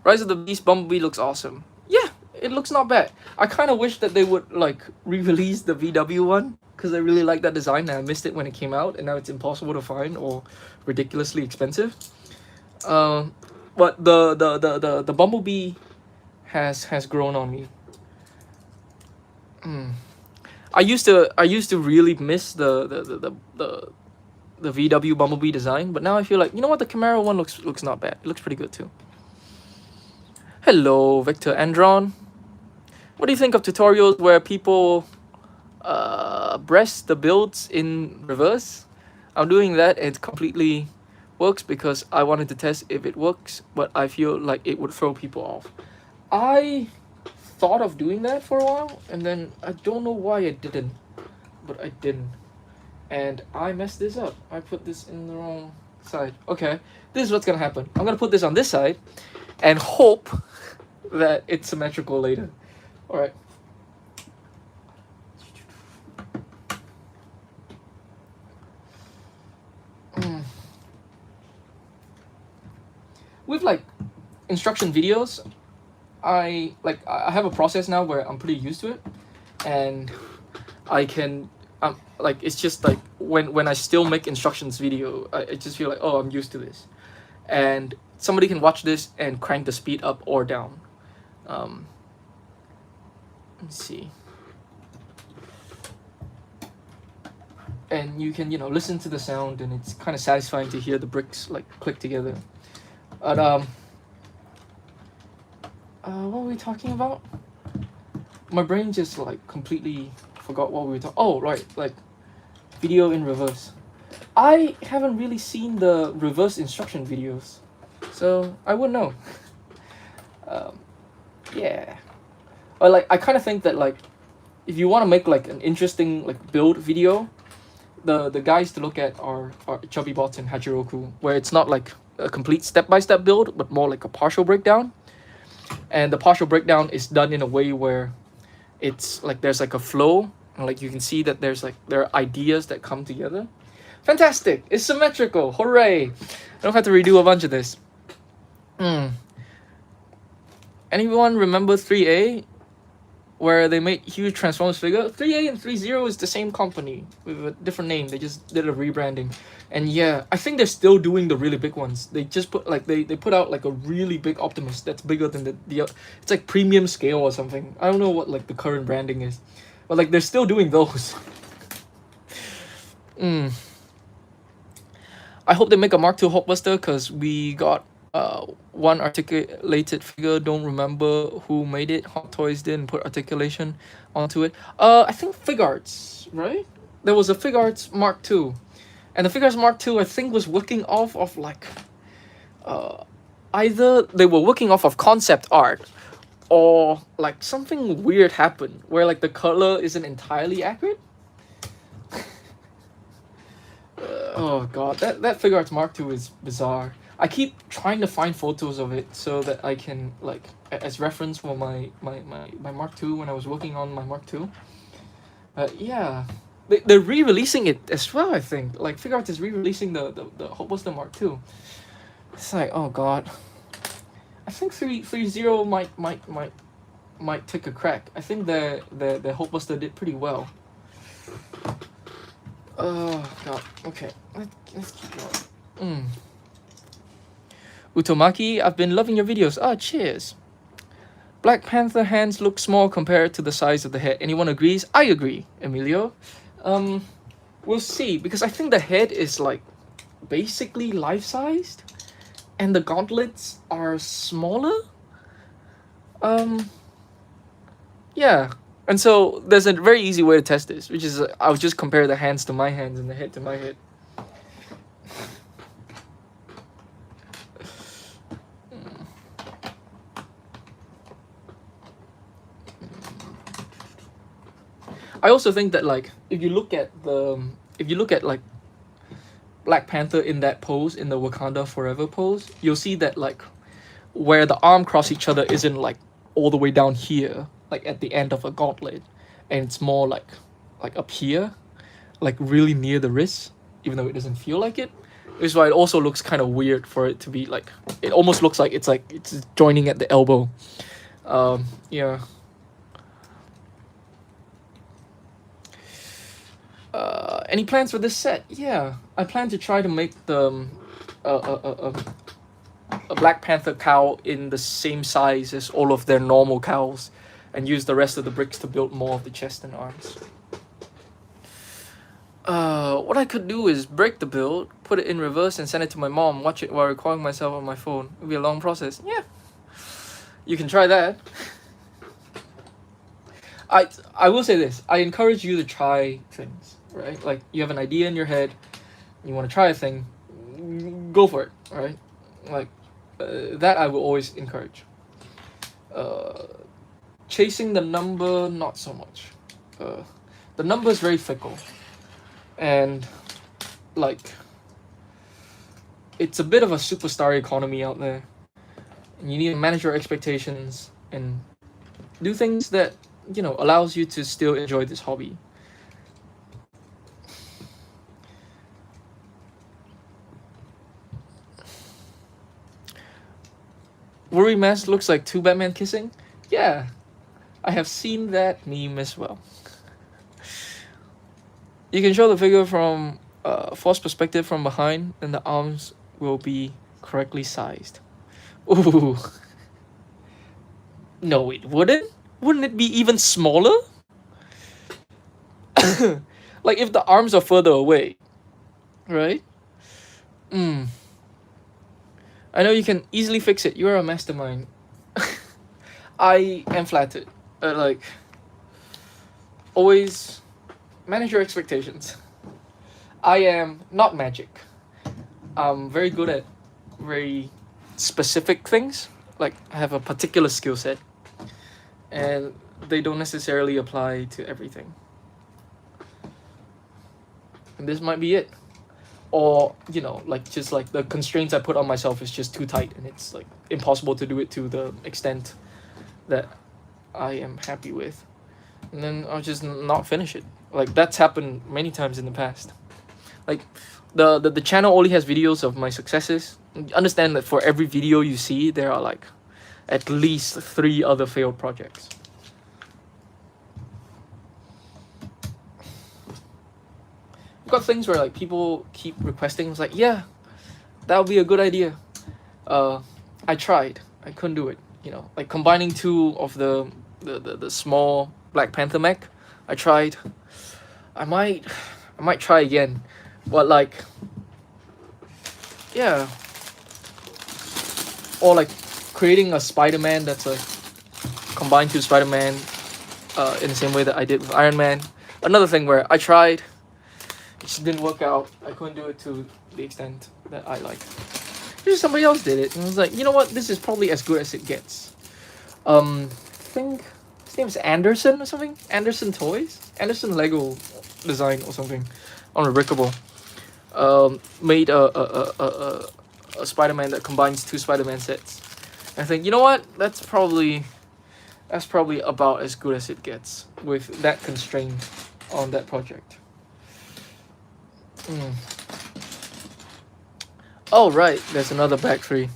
Rise of the Beast Bumblebee looks awesome. Yeah, it looks not bad. I kind of wish that they would like re-release the VW one, because I really like that design and I missed it when it came out, and now it's impossible to find or ridiculously expensive. But the Bumblebee has grown on me. I used to really miss the VW Bumblebee design, but now I feel like, you know what, the Camaro one looks not bad. It looks pretty good too. Hello, Victor Andron. What do you think of tutorials where people breast the builds in reverse? I'm doing that, and it completely works because I wanted to test if it works, but I feel like it would throw people off. I thought of doing that for a while, and then I don't know why I didn't, but I didn't, and I messed this up. I put this in the wrong side. Okay, this is what's gonna happen. I'm gonna put this on this side and hope that it's symmetrical later. All right. With like instruction videos, I have a process now where I'm pretty used to it, and I can like, it's just like when I still make instructions video, I just feel like, oh, I'm used to this, and somebody can watch this and crank the speed up or down. Let's see. And you can, listen to the sound, and it's kind of satisfying to hear the bricks like click together. But what were we talking about? My brain just like completely forgot what we were talking. Oh, right, like video in reverse. I haven't really seen the reverse instruction videos, so I wouldn't know. Yeah. Or like, I kind of think that like, if you want to make like an interesting like build video, the guys to look at are Chubby Bots and Hachiroku, where it's not like a complete step-by-step build, but more like a partial breakdown. And the partial breakdown is done in a way where it's like there's like a flow, and like you can see that there are ideas that come together. Fantastic! It's symmetrical! Hooray! I don't have to redo a bunch of this. Anyone remember 3A, where they made huge Transformers figure? 3A and 30 is the same company with a different name. They just did a rebranding. And yeah, I think they're still doing the really big ones. They just put like they put out like a really big Optimus that's bigger than the it's like premium scale or something. I don't know what like the current branding is. But like they're still doing those. I hope they make a Mark II Hulkbuster, because we got one articulated figure. Don't remember who made it. Hot Toys did and put articulation onto it. I think Figuarts, right? There was a Figuarts Mark II, and the Figuarts Mark II I think was working off of like either they were working off of concept art, or like something weird happened where like the color isn't entirely accurate. Oh god, that Figuarts Mark II is bizarre. I keep trying to find photos of it so that I can like as reference for my Mark II when I was working on my Mark II. Yeah, they're re-releasing it as well. I think like Figuarts is re-releasing the Hulkbuster Mark II. It's like, oh god, I think 330 might take a crack. I think the Hulkbuster did pretty well. Oh god. Okay, let's keep going. Utomaki, I've been loving your videos. Ah, cheers. Black Panther hands look small compared to the size of the head. Anyone agrees? I agree, Emilio. We'll see, because I think the head is like basically life-sized, and the gauntlets are smaller. Yeah. And so there's a very easy way to test this, which is I'll just compare the hands to my hands and the head to my head. I also think that like if you look at like Black Panther in that pose, in the Wakanda Forever pose, you'll see that like where the arm cross each other isn't like all the way down here, like at the end of a gauntlet, and it's more like up here, like really near the wrist, even though it doesn't feel like it. Which is why it also looks kind of weird for it to be like, it almost looks like it's joining at the elbow. Yeah. Any plans for this set? Yeah, I plan to try to make the a Black Panther cowl in the same size as all of their normal cowls, and use the rest of the bricks to build more of the chest and arms. What I could do is break the build, put it in reverse, and send it to my mom. Watch it while recording myself on my phone. It'll be a long process. Yeah, you can try that. I will say this. I encourage you to try things. Right? Like you have an idea in your head, you want to try a thing, go for it. Right? Like that I will always encourage. Chasing the number, not so much. The number is very fickle, and like it's a bit of a superstar economy out there, and you need to manage your expectations and do things that allows you to still enjoy this hobby. Worry Mask looks like two Batman kissing? Yeah, I have seen that meme as well. You can show the figure from force perspective from behind, and the arms will be correctly sized. Ooh. No, it wouldn't. Wouldn't it be even smaller? Like if the arms are further away, right? I know you can easily fix it. You are a mastermind. I am flattered. Like, always manage your expectations. I am not magic. I'm very good at very specific things. Like, I have a particular skill set, and they don't necessarily apply to everything. And this might be it. Or, like just like the constraints I put on myself is just too tight, and it's like impossible to do it to the extent that I am happy with. And then I'll just not finish it. Like that's happened many times in the past. Like the channel only has videos of my successes. Understand that for every video you see, there are like at least 3 other failed projects. I've got things where like people keep requesting. It's like, yeah, that would be a good idea. I tried. I couldn't do it. You know, like combining 2 of the small Black Panther mech. I tried. I might try again, but like, yeah. Or like creating a Spider-Man that's like combined 2 Spider-Man in the same way that I did with Iron Man. Another thing where I tried, it just didn't work out. I couldn't do it to the extent that I like. Just somebody else did it, and I was like, you know what? This is probably as good as it gets. I think his name is Anderson or something. Anderson Toys, Anderson Lego Design or something, Unbreakable. Made a Spider-Man that combines 2 Spider-Man sets. And I think, you know what? That's probably about as good as it gets with that constraint on that project. Oh right, there's another battery.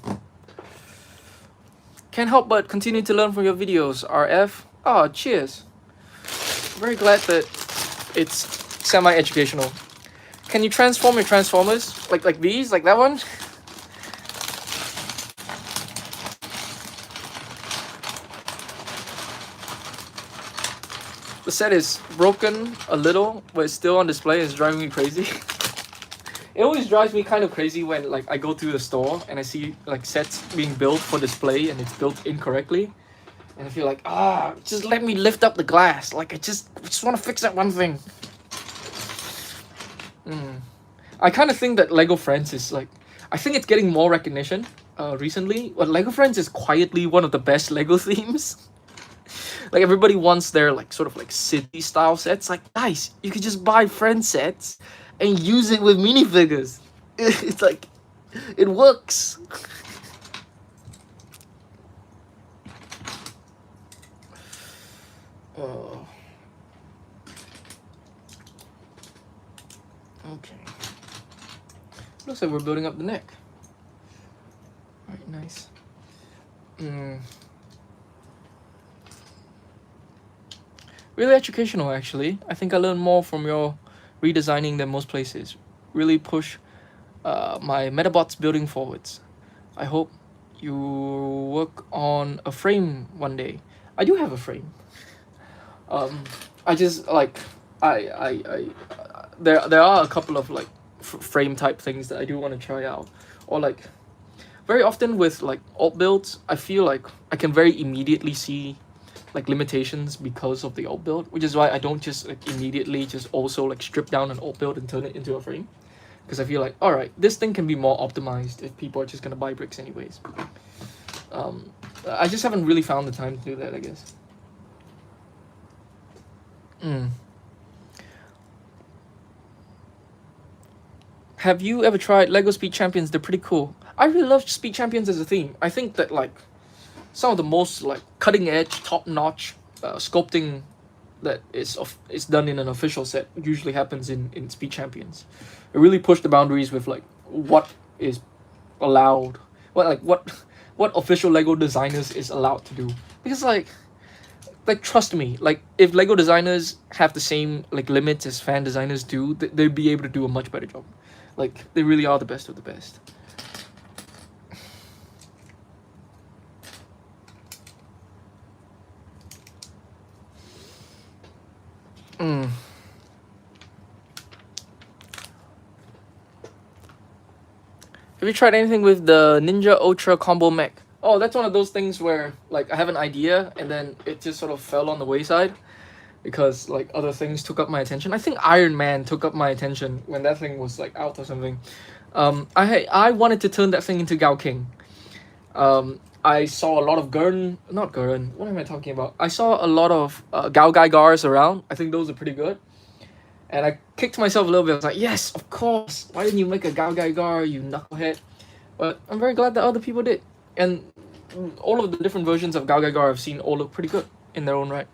Can't help but continue to learn from your videos, RF. Oh, cheers. Very glad that it's semi-educational. Can you transform your Transformers? Like these? Like that one? The set is broken a little, but it's still on display. It's driving me crazy. It always drives me kind of crazy when like I go to the store and I see like sets being built for display and it's built incorrectly, and I feel like, just let me lift up the glass. Like I just want to fix that one thing. I kind of think that Lego Friends is like, I think it's getting more recognition recently, but Lego Friends is quietly one of the best Lego themes. Like everybody wants their like sort of like city style sets. Like, guys, you could just buy Friends sets and use it with minifigures. It's like, it works. Oh. Okay. Looks like we're building up the neck. Alright, nice. Really educational, actually. I think I learned more from your redesigning than most places. Really push my Metabots building forwards. I hope you work on a frame one day. I do have a frame. I just like there are a couple of like frame type things that I do want to try out, or like very often with like alt builds, I feel like I can very immediately see like limitations because of the alt build, which is why I don't just like immediately just also like strip down an alt build and turn it into a frame, because I feel like, all right, this thing can be more optimized if people are just gonna buy bricks anyways. I just haven't really found the time to do that, I guess. Have you ever tried Lego Speed Champions? They're pretty cool. I really love Speed Champions as a theme. I think that like some of the most like cutting edge, top notch sculpting that is done in an official set usually happens in Speed Champions. It really pushed the boundaries with like what is allowed, what official Lego designers is allowed to do. Because like trust me, like if Lego designers have the same like limits as fan designers do, they'd be able to do a much better job. Like they really are the best of the best. Have you tried anything with the Ninja Ultra Combo Mech? Oh, that's one of those things where like I have an idea and then it just sort of fell on the wayside because like other things took up my attention. I think Iron Man took up my attention when that thing was like out or something. I wanted to turn that thing into Gao King. I saw a lot of not Gurren, what am I talking about? I saw a lot of Gao Gai Gars around. I think those are pretty good. And I kicked myself a little bit. I was like, yes, of course. Why didn't you make a Gao Gai Gar, you knucklehead? But I'm very glad that other people did. And all of the different versions of Gao Gai Gar I've seen all look pretty good in their own right.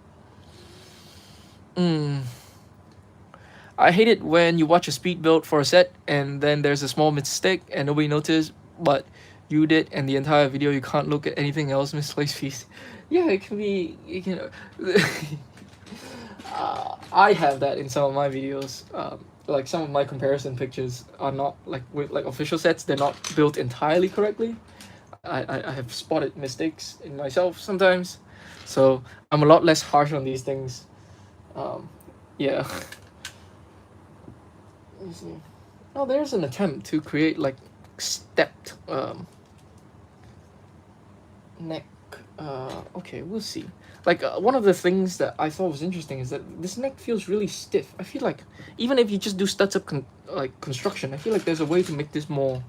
I hate it when you watch a speed build for a set and then there's a small mistake and nobody noticed, but you did, and the entire video you can't look at anything else, misplaced piece. Yeah, it can be. You can. I have that in some of my videos. Like some of my comparison pictures are not like with like official sets. They're not built entirely correctly. I have spotted mistakes in myself sometimes, so I'm a lot less harsh on these things. Yeah. Let me see. Oh, there's an attempt to create like stepped neck. Okay, we'll see. Like one of the things that I thought was interesting is that this neck feels really stiff. I feel like even if you just do studs up construction, I feel like there's a way to make this more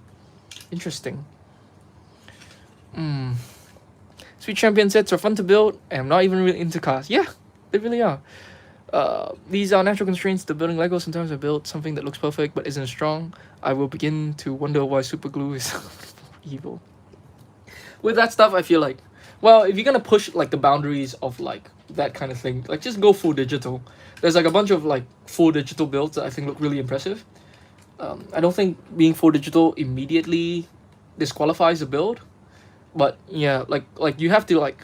interesting. Sweet Champion sets are fun to build, and I'm not even really into cars. Yeah, they really are. These are natural constraints to building Lego. Sometimes I build something that looks perfect but isn't strong. I will begin to wonder why super glue is evil. With that stuff, I feel like, well, if you're gonna push like the boundaries of like that kind of thing, like just go full digital. There's like a bunch of like full digital builds that I think look really impressive. I don't think being full digital immediately disqualifies a build, but yeah, like you have to like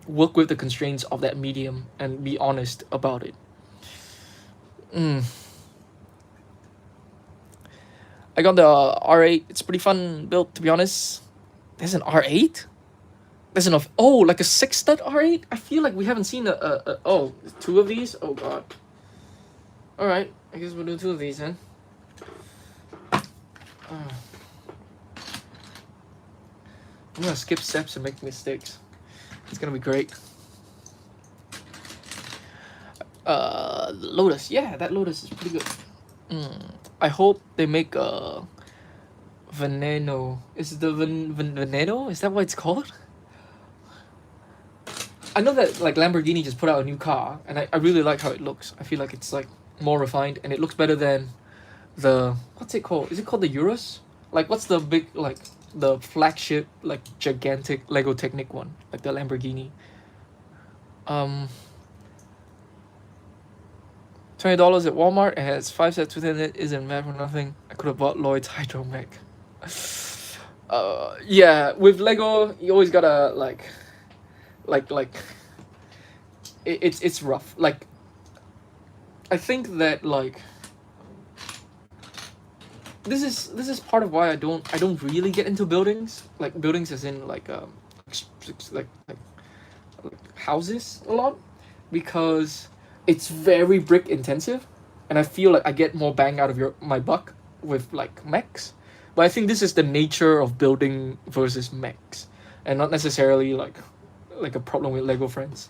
work with the constraints of that medium and be honest about it. I got the R8. It's pretty fun build, to be honest. There's an R8. There's an like a 6-stud R8. I feel like we haven't seen a 2 of these. Oh god. All right, I guess we'll do 2 of these then. I'm gonna skip steps and make mistakes. It's gonna be great. Lotus. Yeah, that Lotus is pretty good. I hope they make Veneno. Is it the Veneno? Is that what it's called? I know that like Lamborghini just put out a new car, and I really like how it looks. I feel like it's like more refined, and it looks better than the, what's it called? Is it called the Urus? Like what's the big like the flagship like gigantic Lego Technic one, like the Lamborghini? $20 at Walmart. It has 5 sets within it. Isn't bad for nothing. I could have bought Lloyd's Hydromech. Yeah, with Lego, you always gotta like it's rough. Like I think that like this is part of why I don't really get into buildings, like buildings as in like like houses a lot, because it's very brick intensive, and I feel like I get more bang out of my buck with like mechs. But I think this is the nature of building versus mechs, and not necessarily like a problem with Lego Friends.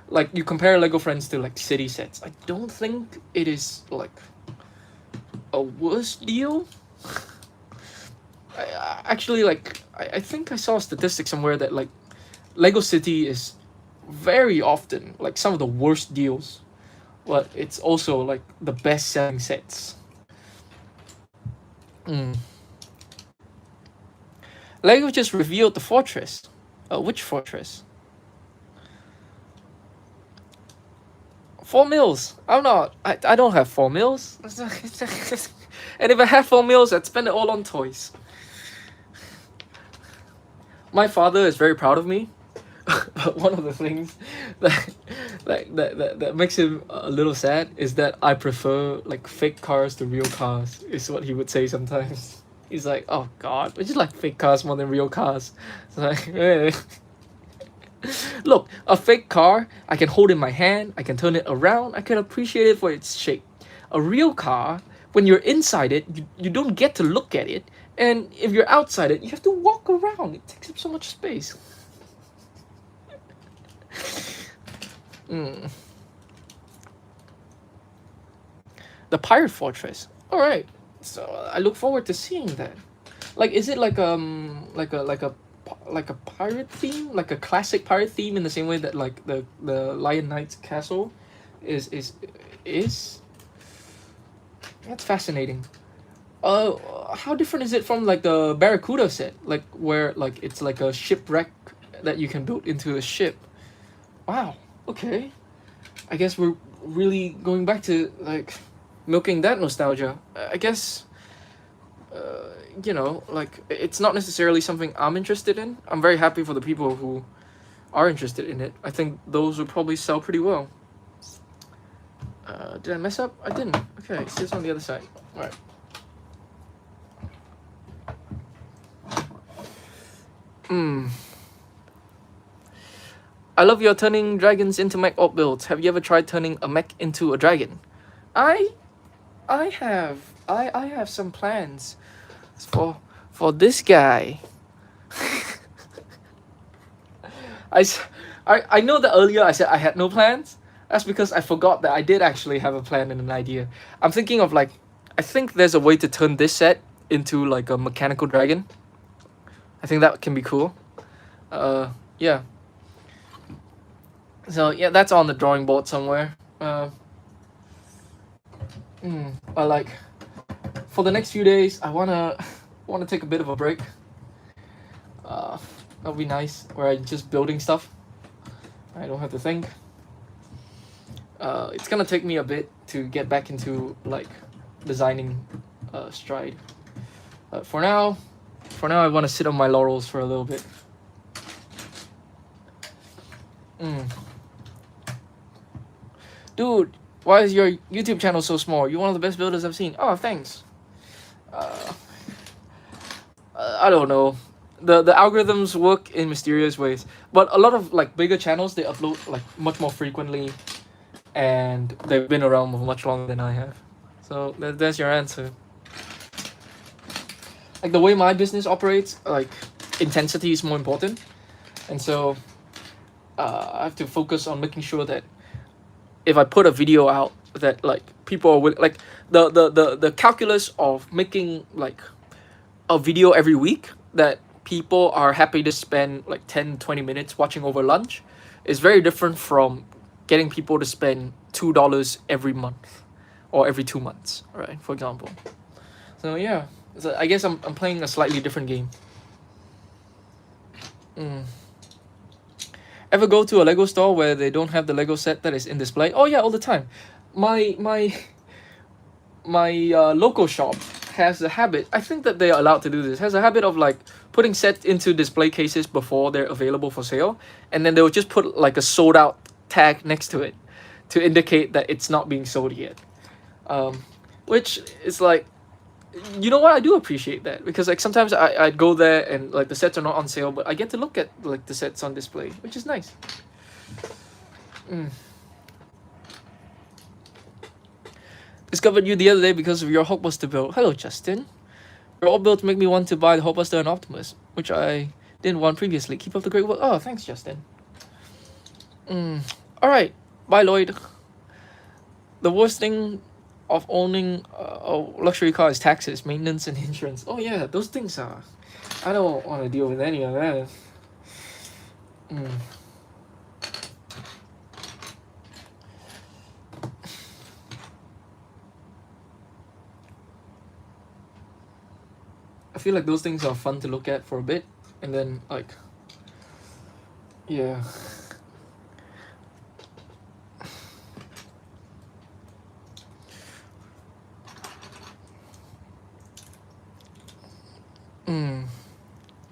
Like you compare Lego Friends to like city sets, I don't think it is like a worse deal. Actually, like I think I saw a statistic somewhere that like Lego City is very often like some of the worst deals, but it's also like the best selling sets. Lego just revealed the fortress. Which fortress? 4 mils. I'm not. I don't have 4 mils. And if I have 4 mils, I'd spend it all on toys. My father is very proud of me, but one of the things that makes him a little sad is that I prefer like fake cars to real cars. Is what he would say sometimes. He's like, "Oh God, I just like fake cars more than real cars." It's like, eh. Look, a fake car, I can hold in my hand, I can turn it around, I can appreciate it for its shape. A real car, when you're inside it, you don't get to look at it, and if you're outside it, you have to walk around. It takes up so much space. The Pirate Fortress. All right, so I look forward to seeing that. Like, is it like a pirate theme, like a classic pirate theme, in the same way that like the Lion Knight's castle is? That's fascinating. How different is it from like the Barracuda set, like where like it's like a shipwreck that you can build into a ship? Wow. Okay. I guess we're really going back to like milking that nostalgia. I guess you know, like it's not necessarily something I'm interested in. I'm very happy for the people who are interested in it. I think those would probably sell pretty well. Did I mess up? I didn't. Okay, it sits on the other side. All right. I love your turning dragons into mech op builds. Have you ever tried turning a mech into a dragon? I have. I have some plans for this guy. I know that earlier I said I had no plans. That's because I forgot that I did actually have a plan and an idea. I'm thinking of like, I think there's a way to turn this set into like a mechanical dragon. I think that can be cool. Yeah. So yeah, that's on the drawing board somewhere. But like, for the next few days, I wanna take a bit of a break. That'll be nice, where I'm just building stuff. I don't have to think. It's gonna take me a bit to get back into like designing stride. For now, I want to sit on my laurels for a little bit. Dude, why is your YouTube channel so small? You're one of the best builders I've seen. Oh, thanks. I don't know. The algorithms work in mysterious ways, but a lot of like bigger channels, they upload like much more frequently, and they've been around for much longer than I have. So there's your answer. Like the way my business operates, like intensity is more important, and so I have to focus on making sure that if I put a video out, that like people are like the calculus of making like a video every week that people are happy to spend like 10-20 minutes watching over lunch is very different from getting people to spend $2 every month or every 2 months, right, for example. So yeah, so I guess I'm playing a slightly different game. Ever go to a Lego store where they don't have the Lego set that is in display? Oh yeah, all the time. My local shop has a habit, I think that they are allowed to do this, has a habit of like putting sets into display cases before they're available for sale, and then they'll just put like a sold out tag next to it to indicate that it's not being sold yet. Which is like, you know what, I do appreciate that, because like sometimes I'd go there and like the sets are not on sale, but I get to look at like the sets on display, which is nice. Discovered you the other day because of your Hulkbuster build. Hello, Justin. Your old builds make me want to buy the Hulkbuster and Optimus, which I didn't want previously. Keep up the great work. Oh, thanks, Justin. Alright. Bye, Lloyd. The worst thing of owning a luxury car is taxes, maintenance, and insurance. Oh yeah, those things are... I don't want to deal with any of that. I feel like those things are fun to look at for a bit, and then like, yeah.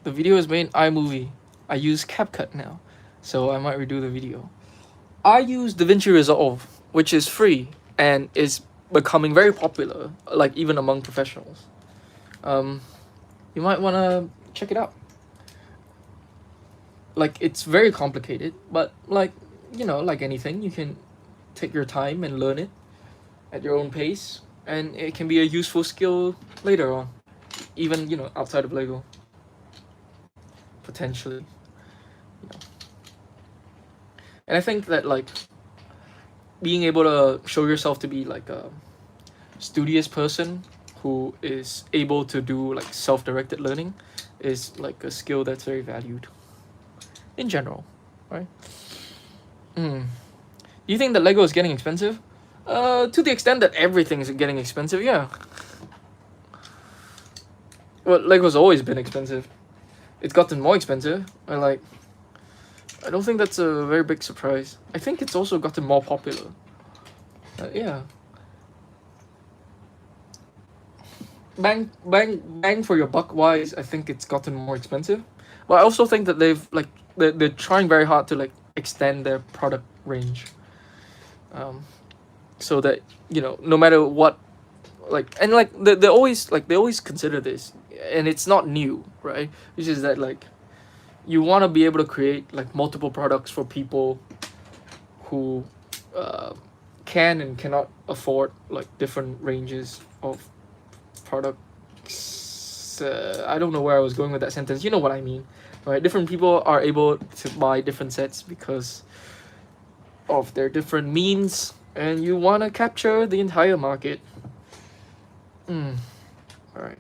The video is made in iMovie. I use CapCut now, so I might redo the video. I use DaVinci Resolve, which is free and is becoming very popular, like even among professionals. You might want to check it out. Like, it's very complicated, but like, you know, like anything, you can take your time and learn it at your own pace, and it can be a useful skill later on, even, you know, outside of Lego, potentially, you know. And I think that like being able to show yourself to be like a studious person who is able to do like self-directed learning is like a skill that's very valued in general, right? Do you think that Lego is getting expensive? To the extent that everything is getting expensive, yeah. Well, Lego's always been expensive. It's gotten more expensive. I don't think that's a very big surprise. I think it's also gotten more popular. Yeah. bang for your buck wise, I think it's gotten more expensive. But I also think that they're trying very hard to like extend their product range, um, so that no matter what, like, and like they always consider this, and it's not new, right? It's just that like you want to be able to create like multiple products for people who uh, can and cannot afford like different ranges of products. I don't know where I was going with that sentence. You know what I mean, right? Different people are able to buy different sets because of their different means, and you want to capture the entire market. All right.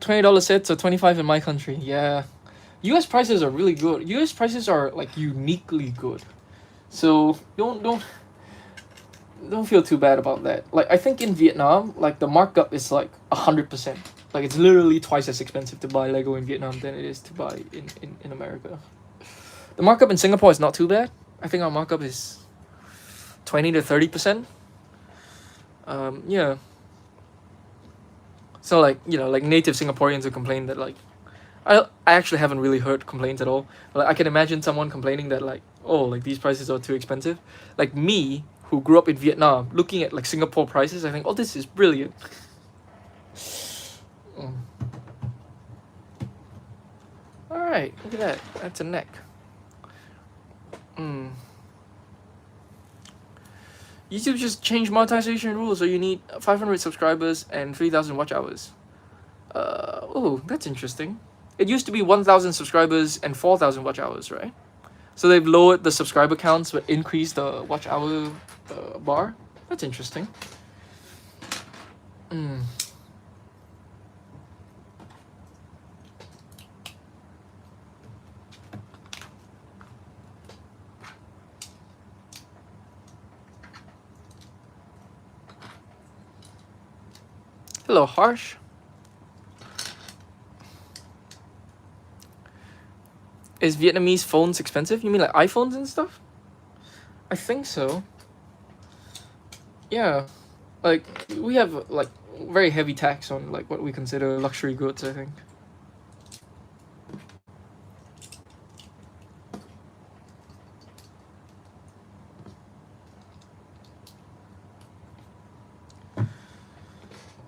$20 sets or 25 in my country. Yeah. US prices are really good. US prices are like uniquely good. So don't feel too bad about that. Like I think in Vietnam, like the markup is like 100%. Like it's literally twice as expensive to buy Lego in Vietnam than it is to buy in America. The markup in Singapore is not too bad. I think our markup is 20 to 30%. Yeah. So like like native Singaporeans who complain that like I actually haven't really heard complaints at all. Like I can imagine someone complaining that like, oh, like these prices are too expensive. Like me, who grew up in Vietnam, looking at like Singapore prices, I think, oh, this is brilliant. Mm. All right, look at that. That's a neck. YouTube just changed monetization rules, so you need 500 subscribers and 3,000 watch hours. Oh, that's interesting. It used to be 1,000 subscribers and 4,000 watch hours, right? So they've lowered the subscriber counts but increased the watch hour bar. That's interesting. Hello, Harsh. Is Vietnamese phones expensive? You mean like iPhones and stuff? I think so. Yeah, like we have like very heavy tax on like what we consider luxury goods, I think.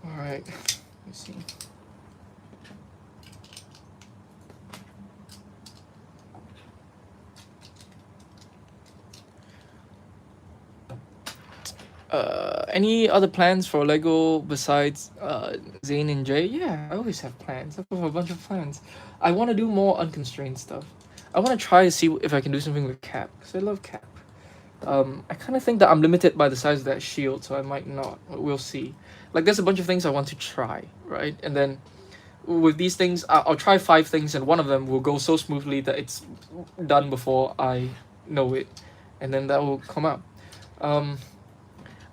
All right, let me see. Any other plans for Lego besides Zane and Jay? Yeah, I always have plans. I have a bunch of plans. I want to do more unconstrained stuff. I want to try to see if I can do something with Cap, because I love Cap. I kind of think that I'm limited by the size of that shield, so I might not. We'll see. Like, there's a bunch of things I want to try, right? And then with these things, I'll try 5 things, and one of them will go so smoothly that it's done before I know it, and then that will come out.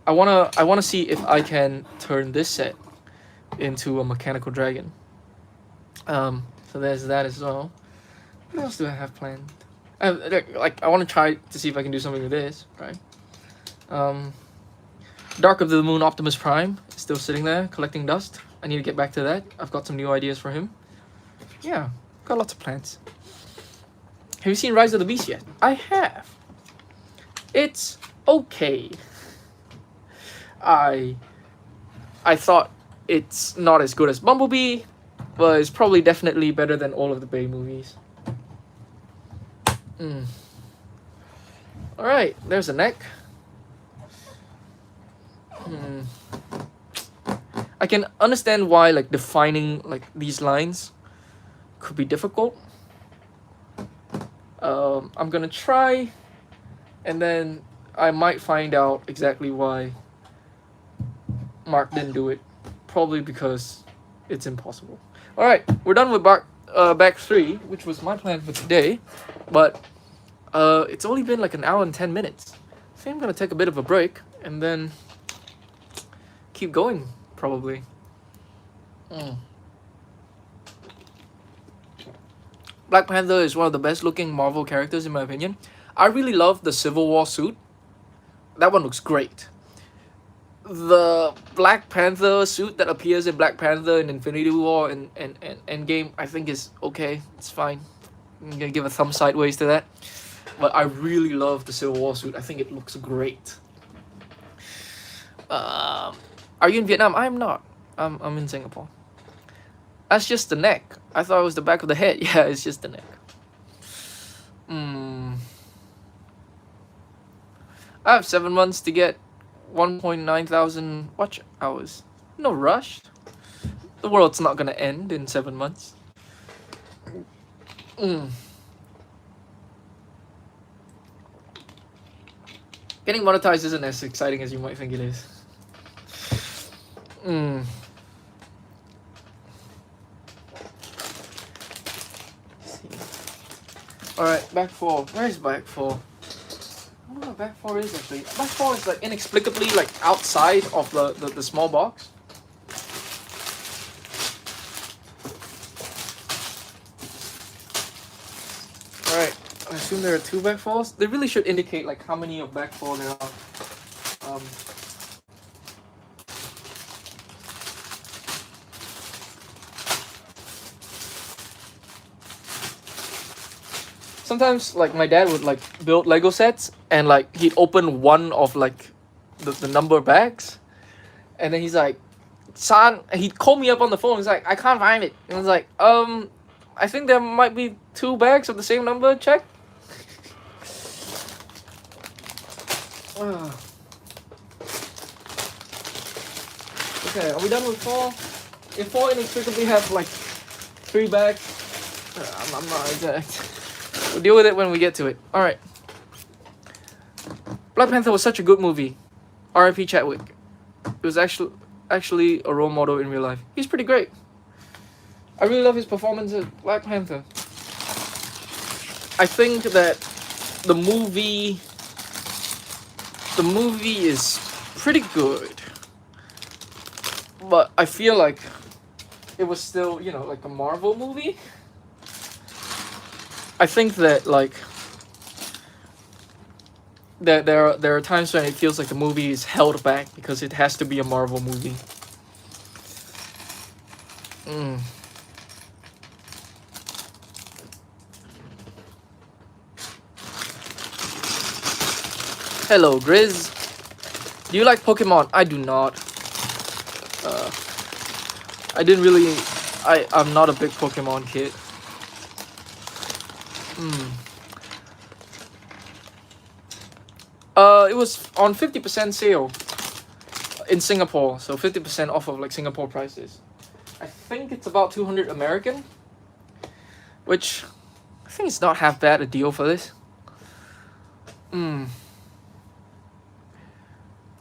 I wanna see if I can turn this set into a mechanical dragon. So there's that as well. What else do I have planned? I want to try to see if I can do something with this, right? Dark of the Moon Optimus Prime is still sitting there collecting dust. I need to get back to that. I've got some new ideas for him. Yeah, got lots of plans. Have you seen Rise of the Beast yet? I have. It's okay. I thought it's not as good as Bumblebee, but it's probably definitely better than all of the Bay movies. Alright, there's a neck. I can understand why like defining like these lines could be difficult. I'm gonna try, and then I might find out exactly why Mark didn't do it. Probably because it's impossible. Alright, we're done with back 3, which was my plan for today. But it's only been like an hour and 10 minutes. I think I'm gonna take a bit of a break and then keep going, probably. Black Panther is one of the best looking Marvel characters in my opinion. I really love the Civil War suit. That one looks great. The Black Panther suit that appears in Black Panther in Infinity War and Endgame, I think is okay. It's fine. I'm gonna give a thumb sideways to that. But I really love the Civil War suit. I think it looks great. Are you in Vietnam? I'm not. I'm in Singapore. That's just the neck. I thought it was the back of the head. Yeah, it's just the neck. I have 7 months to get 1.9 thousand watch hours. No rush. The world's not gonna end in 7 months. Getting monetized isn't as exciting as you might think it is. Alright, back 4. Where is back 4? I don't know what back 4 is actually. Back 4 is like inexplicably like outside of the small box. Alright, I assume there are 2 back 4s. They really should indicate like how many of back 4 there are. Sometimes like my dad would like build Lego sets and like he'd open one of like the number bags and then he's like, son, he'd call me up on the phone. He's like, I can't find it. And I was like, I think there might be 2 bags of the same number. Check. Okay, are we done with 4? If 4 inexplicably have like 3 bags, I'm not exact. We'll deal with it when we get to it. Alright. Black Panther was such a good movie. R.I.P. Chadwick. It was actually a role model in real life. He's pretty great. I really love his performance as Black Panther. I think that the movie is pretty good. But I feel like it was still, you know, like a Marvel movie. I think that like there are times when it feels like the movie is held back because it has to be a Marvel movie. Hello, Grizz. Do you like Pokemon? I do not. I didn't really. I'm not a big Pokemon kid. It was on 50% sale in Singapore, so 50% off of like Singapore prices. I think it's about 200 American, which I think it's not half bad a deal for this.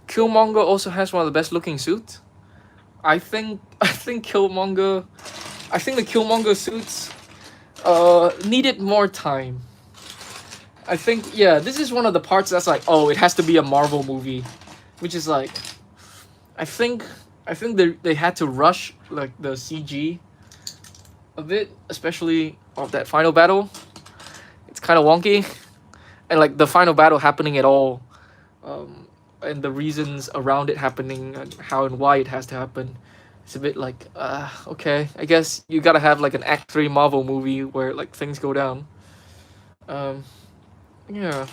Killmonger also has one of the best looking suits. I think Killmonger. I think the Killmonger suits needed more time. I think, yeah, this is one of the parts that's like, oh, it has to be a Marvel movie, which is like, I think they had to rush like the CG a bit, especially of that final battle. It's kind of wonky, and like the final battle happening at all, and the reasons around it happening and how and why it has to happen. It's a bit like, okay, I guess you gotta have like an Act 3 Marvel movie where like things go down. Yeah.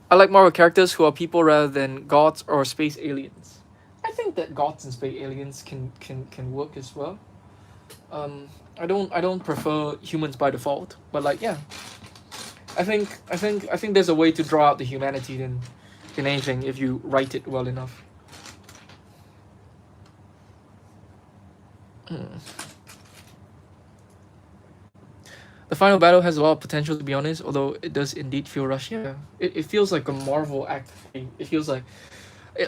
I like Marvel characters who are people rather than gods or space aliens. I think that gods and space aliens can work as well. I don't prefer humans by default, but like, yeah. I think there's a way to draw out the humanity in anything if you write it well enough. The final battle has a lot of potential, to be honest, although it does indeed feel rushed. Yeah, it feels like a Marvel Act 3. It feels like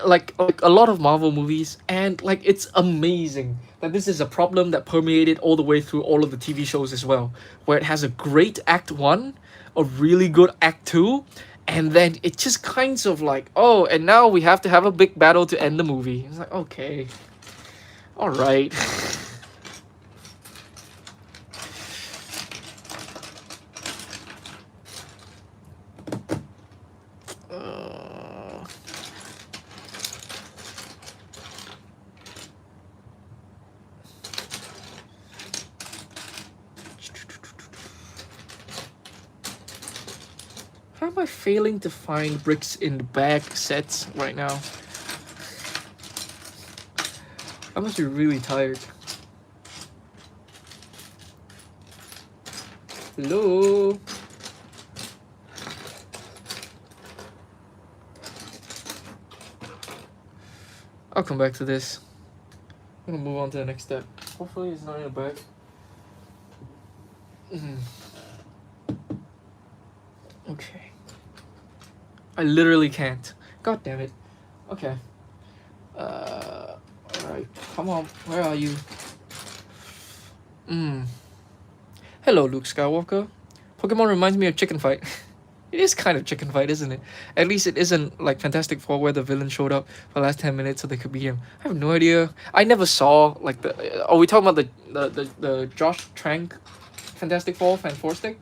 like a lot of Marvel movies, and like it's amazing that this is a problem that permeated all the way through all of the TV shows as well, where it has a great act 1, a really good act 2, and then it just kinds of like, oh, and now we have to have a big battle to end the movie. It's like, okay, all right. uh, how am I failing to find bricks in the bag sets right now? I must be really tired. Hello? I'll come back to this. I'm gonna move on to the next step. Hopefully it's not in a bag. Okay. I literally can't. God damn it. Okay. Alright. Come on. Where are you? Hello, Luke Skywalker. Pokemon reminds me of Chicken Fight. It is kind of Chicken Fight, isn't it? At least it isn't like Fantastic Four where the villain showed up for the last 10 minutes so they could be him. I have no idea. I never saw like the. Are we talking about the Josh Trank Fantastic Four Fan Four Stick?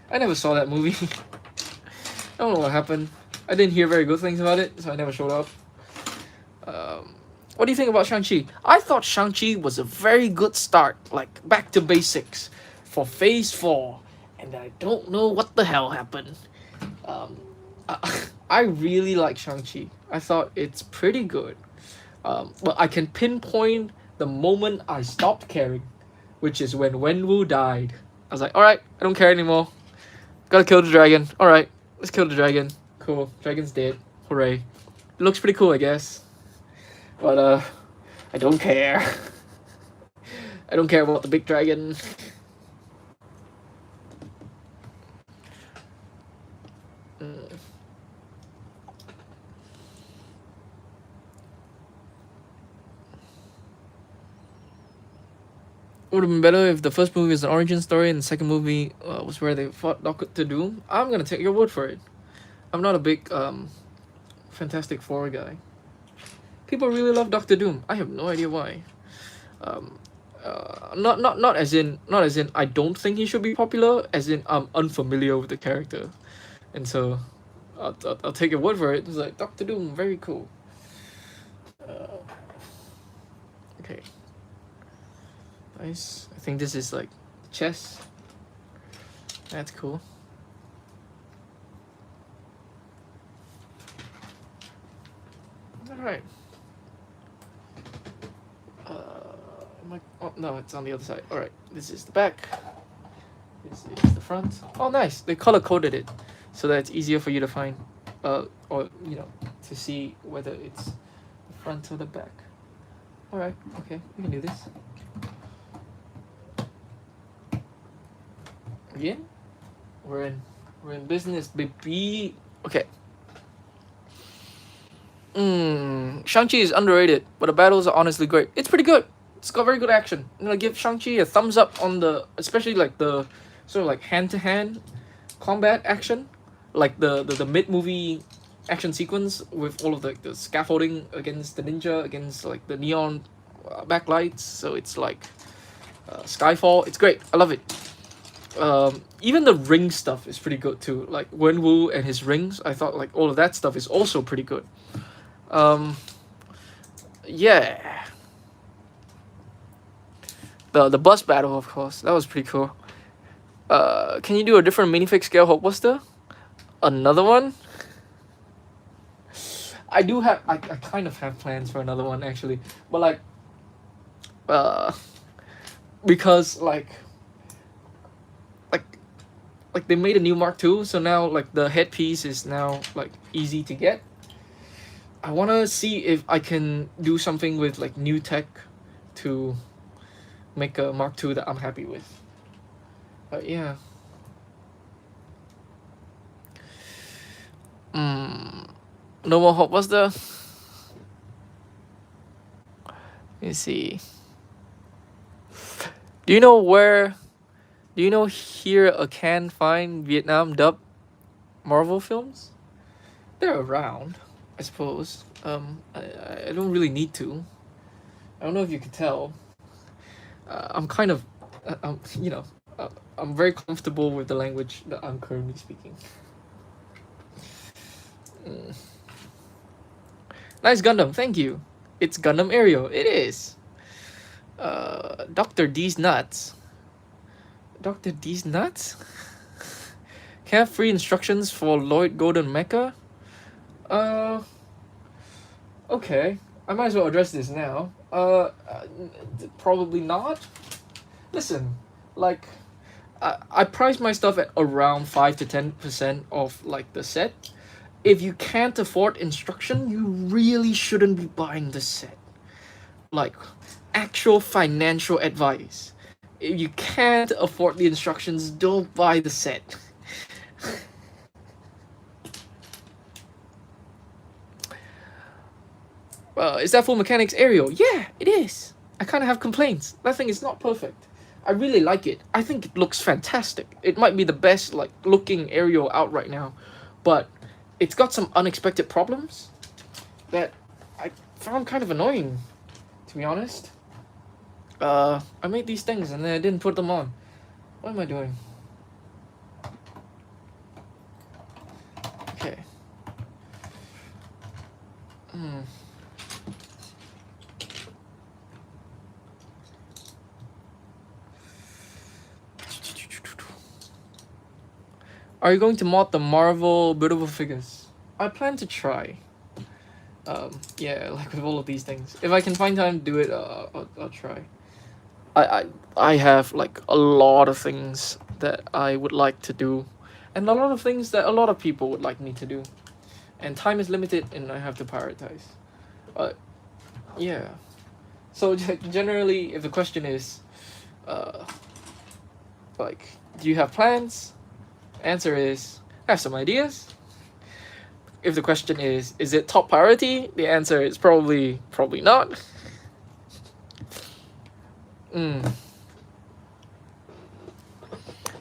I never saw that movie. I don't know what happened. I didn't hear very good things about it, so I never showed up. What do you think about Shang-Chi? I thought Shang-Chi was a very good start, like back to basics for Phase 4, and I don't know what the hell happened. I really like Shang-Chi. I thought it's pretty good. But I can pinpoint the moment I stopped caring, which is when Wenwu died. I was like, alright, I don't care anymore. Gotta kill the dragon. Alright, let's kill the dragon. Cool, dragon's dead. Hooray. It looks pretty cool, I guess. But, I don't care. I don't care about the big dragon. Would have been better if the first movie was an origin story and the second movie was where they fought Doctor Doom. I'm gonna take your word for it. I'm not a big Fantastic Four guy. People really love Doctor Doom. I have no idea why. Not as in I don't think he should be popular. As in I'm unfamiliar with the character, and so I'll take your word for it. It's like Doctor Doom, very cool. Okay. Nice. I think this is like chess. That's cool. All right. Oh no, it's on the other side. All right. This is the back. This is the front. Oh, nice. They color coded it, so that it's easier for you to find, or to see whether it's the front or the back. All right. Okay, we can do this. Again, we're in business, baby. Okay. Shang-Chi is underrated, but the battles are honestly great. It's pretty good. It's got very good action. I'm gonna give Shang-Chi a thumbs up on the, especially like the sort of like hand-to-hand combat action, like the mid-movie action sequence with all of the scaffolding against the ninja, against like the neon backlights. So it's like Skyfall. It's great. I love it. Even the ring stuff is pretty good too. Like Wenwu and his rings, I thought like all of that stuff is also pretty good. Yeah. The bus battle, of course, that was pretty cool. Can you do a different minifig scale Hulkbuster? Another one? I do have. I kind of have plans for another one actually, but like, because like they made a new Mark II, so now like the headpiece is now like easy to get. I wanna see if I can do something with like new tech to make a Mark II that I'm happy with. But yeah. No more Hulkbuster. Let me see. Do you know where? Do you know here a can find Vietnam dub Marvel films? They're around, I suppose. I don't really need to. I don't know if you could tell. I'm kind of, you know, I'm very comfortable with the language that I'm currently speaking. Mm. Nice Gundam, thank you. It's Gundam Aerial. It is. Dr. D's nuts. Dr. D's nuts? Can I have free instructions for Lloyd Golden Mecha? Uh, okay. I might as well address this now. Probably not. Listen, like, I price my stuff at around 5 to 10% of like the set. If you can't afford instruction, you really shouldn't be buying the set. Like, actual financial advice. If you can't afford the instructions, don't buy the set. Is that full mechanics Aerial? Yeah, it is. I kind of have complaints. That thing is not perfect. I really like it. I think it looks fantastic. It might be the best like looking Aerial out right now, but it's got some unexpected problems that I found kind of annoying, to be honest. I made these things and then I didn't put them on. What am I doing? Okay. Are you going to mod the Marvel Buildable figures? I plan to try. Yeah, like with all of these things. If I can find time to do it, I'll try. I have like a lot of things that I would like to do, and a lot of things that a lot of people would like me to do, and time is limited, and I have to prioritize. Yeah. So generally, if the question is, like, do you have plans? Answer is, I have some ideas. If the question is it top priority? The answer is probably not.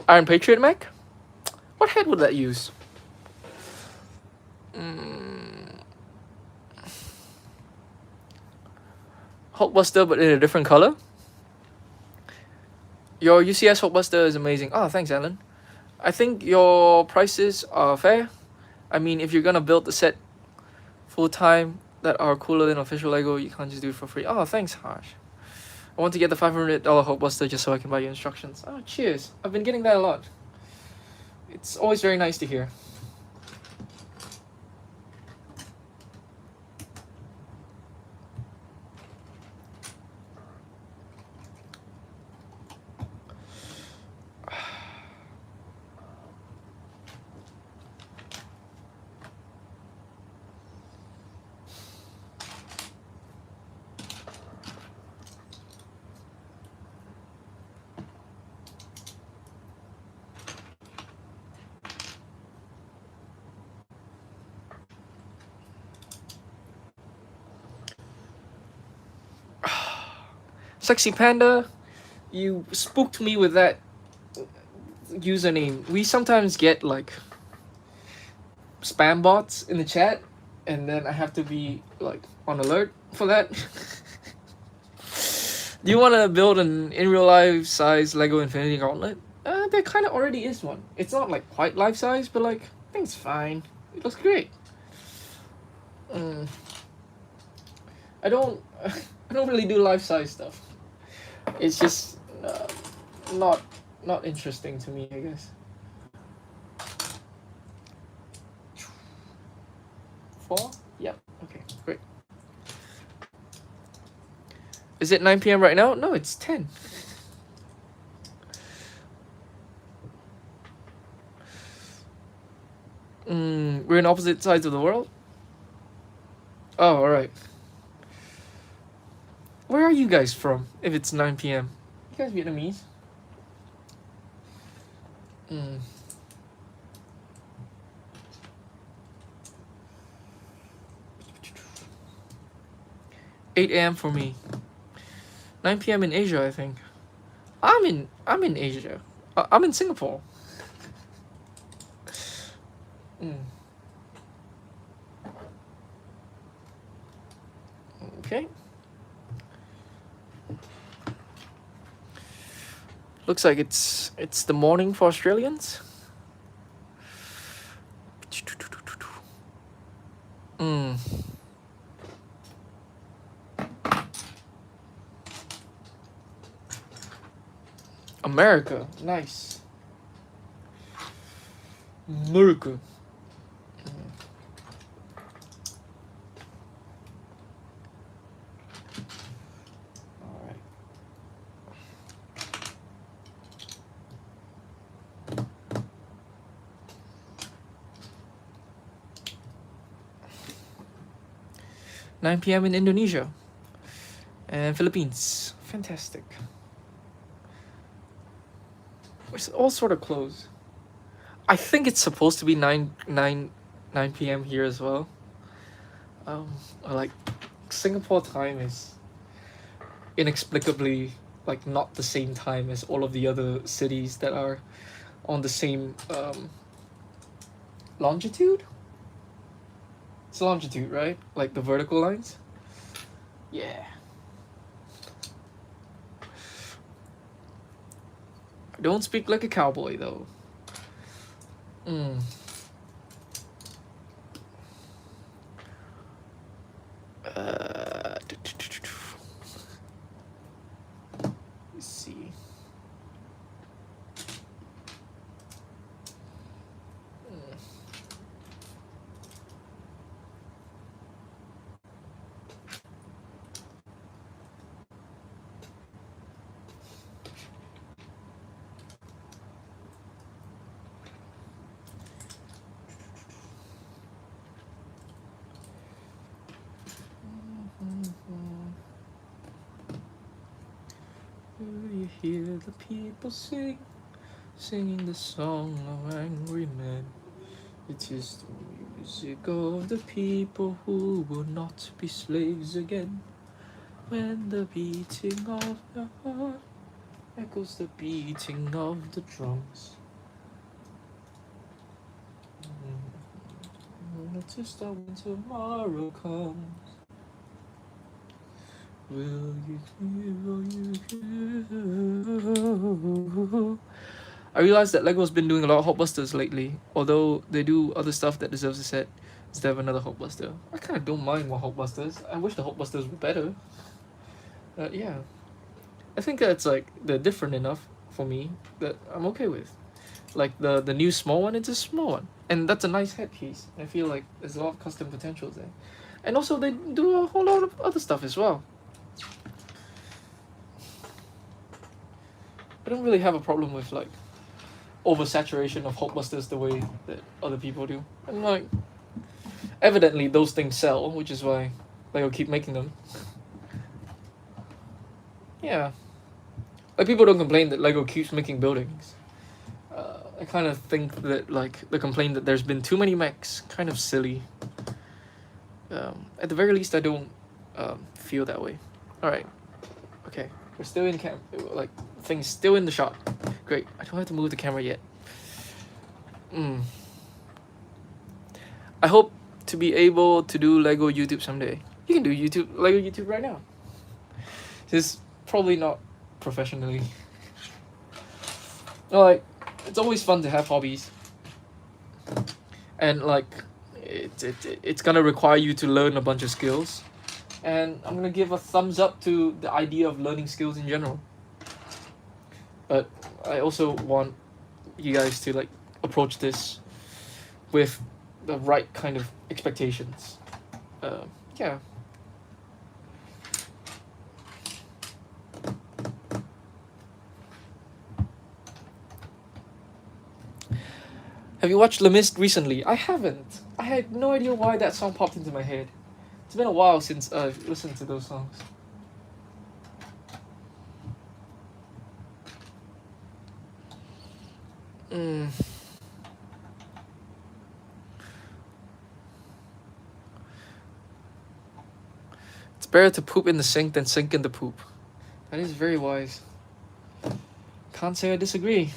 Iron Patriot mech? What head would that use? Hulkbuster, but in a different color? Your UCS Hulkbuster is amazing. Oh, thanks, Alan. I think your prices are fair. I mean, if you're gonna build the set full time that are cooler than official Lego, you can't just do it for free. Oh, thanks, Harsh. I want to get the $500 Hulkbuster just so I can buy you instructions. Oh, cheers. I've been getting that a lot. It's always very nice to hear. Sexy Panda, you spooked me with that username. We sometimes get like spam bots in the chat, and then I have to be like on alert for that. Do you want to build an in real life size Lego Infinity Gauntlet? There kind of already is one. It's not like quite life size, but like I think it's fine. It looks great. I don't really do life size stuff. It's just not interesting to me, I guess. 4? Yep. Okay, great. Is it 9 p.m. right now? No, it's 10. We're in opposite sides of the world? Oh, alright. Where are you guys from if it's 9 p.m.? You guys Vietnamese? 8 a.m. for me. 9 p.m. in Asia, I think. I'm in Asia. I'm in Singapore. Mm. Okay. Looks like it's the morning for Australians. Mm. America, nice. America. All right. Nine p.m. in Indonesia and Philippines. Fantastic. It's all sort of close. I think it's supposed to be 9 p.m. here as well. Like Singapore time is inexplicably like not the same time as all of the other cities that are on the same longitude. It's longitude, right? Like the vertical lines. Yeah. I don't speak like a cowboy though. Mm. Let's see. 'Will you hear the people singing the song of angry men? It is the music of the people who will not be slaves again. When the beating of the heart echoes the beating of the drums. Notice that when tomorrow comes, will you I realized that LEGO's been doing a lot of Hulkbusters lately, although they do other stuff that deserves a set instead of another Hulkbuster. I kind of don't mind more Hulkbusters. I wish the Hulkbusters were better. Yeah. I think that's like, they're different enough for me that I'm okay with. Like the new small one, it's a small one. And that's a nice headpiece. I feel like there's a lot of custom potentials there. And also they do a whole lot of other stuff as well. I don't really have a problem with like oversaturation of Hulkbusters the way that other people do. And like, evidently those things sell, which is why they'll keep making them. Yeah. Like people don't complain that LEGO keeps making buildings. I kind of think that like the complaint that there's been too many mechs, kind of silly. At the very least, I don't feel that way. All right, okay, we're still in like things still in the shot. Great, I don't have to move the camera yet. I hope to be able to do LEGO YouTube someday. You can do LEGO YouTube right now. It's probably not professionally. Like, it's always fun to have hobbies, and like it's gonna require you to learn a bunch of skills, and I'm gonna give a thumbs up to the idea of learning skills in general, but I also want you guys to like approach this with the right kind of expectations. Yeah. Have you watched Les Mis recently? I haven't. I had no idea why that song popped into my head. It's been a while since I've listened to those songs. It's better to poop in the sink than sink in the poop. That is very wise. Can't say I disagree.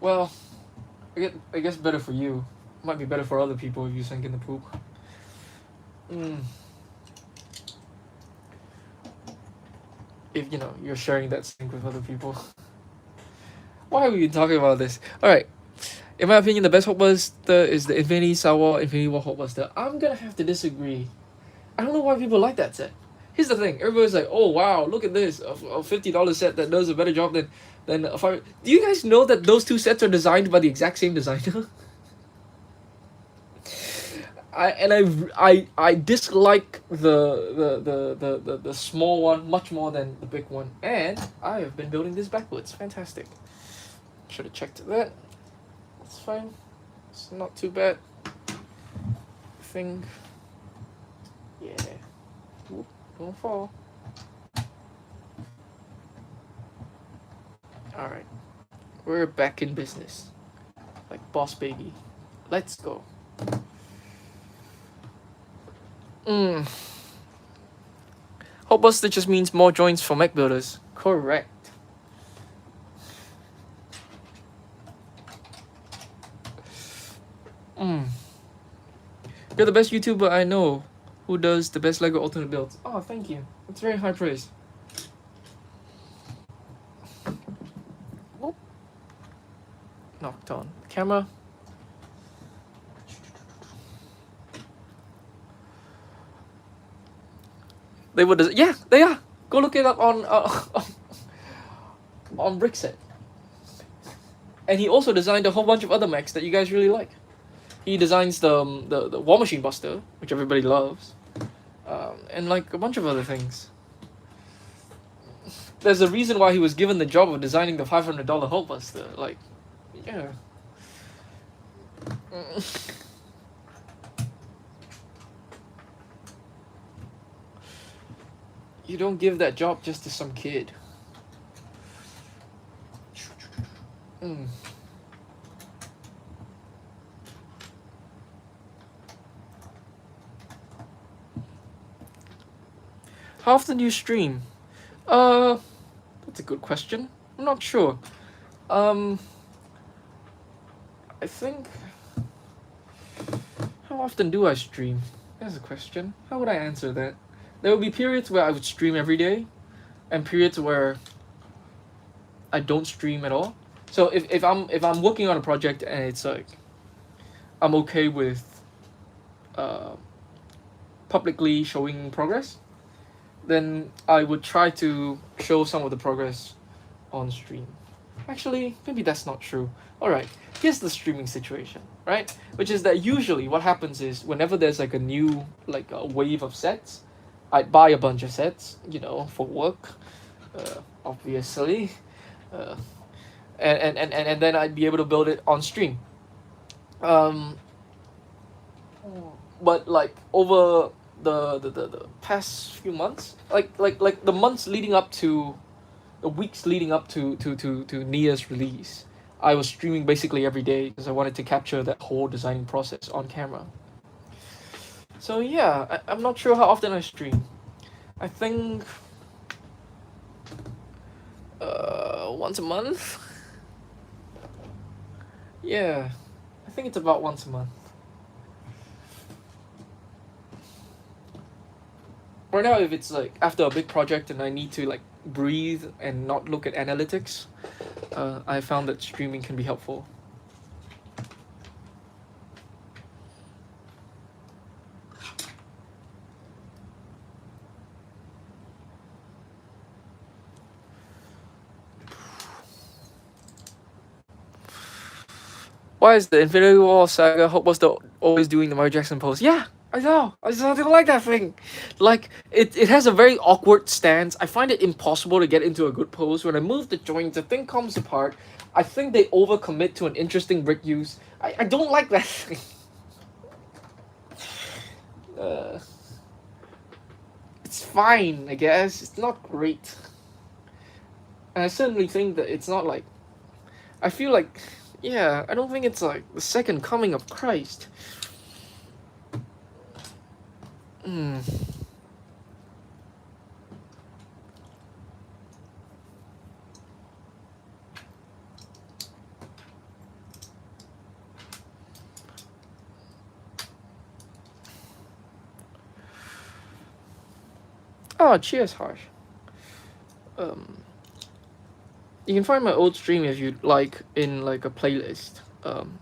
Well, I guess better for you. Might be better for other people if you sink in the poop. If you know you're sharing that sink with other people. Why are we talking about this? Alright. In my opinion, the best Hulkbuster is the Infinity Star Wars Infinity War Hulkbuster. I'm gonna have to disagree. I don't know why people like that set. Here's the thing, everybody's like, oh wow, look at this, a $50 set that does a better job than a $5. Do you guys know that those two sets are designed by the exact same designer? I dislike the small one much more than the big one, and I have been building this backwards. Fantastic. Should have checked that. It's fine. It's not too bad. Thing. Yeah. Whoop, don't fall. Alright. We're back in business. Like boss baby. Let's go. Hulkbuster just means more joints for mech builders. Correct. You're the best YouTuber I know who does the best LEGO alternate builds. Oh, thank you. That's very high praise. Oh. Knocked on. Camera. They would, yeah, they are. Go look it up on Brickset. And he also designed a whole bunch of other mechs that you guys really like. He designs the War Machine Buster, which everybody loves, and like a bunch of other things. There's a reason why he was given the job of designing the $500 Hulkbuster. Like, yeah. You don't give that job just to some kid. How often do you stream? That's a good question. I'm not sure. I think... How often do I stream? That's a question. How would I answer that? There will be periods where I would stream every day, and periods where I don't stream at all. So if I'm working on a project and it's like I'm okay with publicly showing progress, then I would try to show some of the progress on stream. Actually, maybe that's not true. Alright, here's the streaming situation, right? Which is that usually what happens is whenever there's like a new, like a wave of sets, I'd buy a bunch of sets, you know, for work, obviously. And then I'd be able to build it on stream. But like over the past few months, like the months leading up to, the weeks leading up to Nia's release, I was streaming basically every day because I wanted to capture that whole designing process on camera. So yeah, I'm not sure how often I stream. I think once a month. Yeah, I think it's about once a month. Right now, if it's like after a big project and I need to like breathe and not look at analytics, I found that streaming can be helpful. Why is the Infinity War saga Hulkbuster always doing the Mario Jackson pose? Yeah, I know. I just don't like that thing. Like, it has a very awkward stance. I find it impossible to get into a good pose. When I move the joint, the thing comes apart. I think they overcommit to an interesting brick use. I don't like that thing. It's fine, I guess. It's not great. And I certainly think that it's not like... I feel like... Yeah, I don't think it's like the second coming of Christ. Oh, cheers, Harsh. Um, you can find my old stream if you like in like a playlist.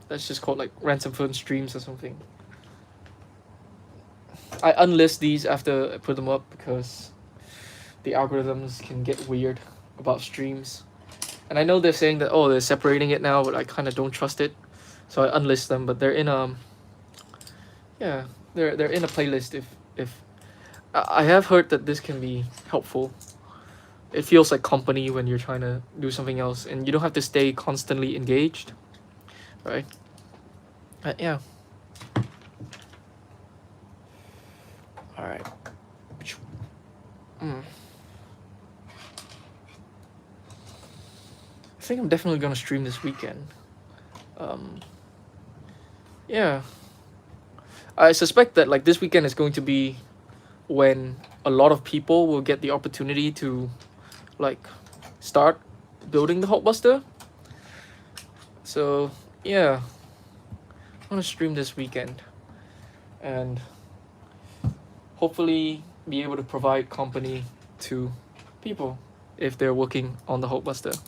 That's just called like Ransom Phone Streams or something. I unlist these after I put them up because the algorithms can get weird about streams. And I know they're saying that oh they're separating it now, but I kind of don't trust it, so I unlist them. But they're in yeah they're in a playlist if I have heard that this can be helpful. It feels like company when you're trying to do something else, and you don't have to stay constantly engaged, right? Yeah. All right. Mm. I think I'm definitely gonna stream this weekend. Um, yeah. I suspect that like this weekend is going to be when a lot of people will get the opportunity to like start building the Hulkbuster. So yeah, I'm gonna stream this weekend and hopefully be able to provide company to people if they're working on the Hulkbuster.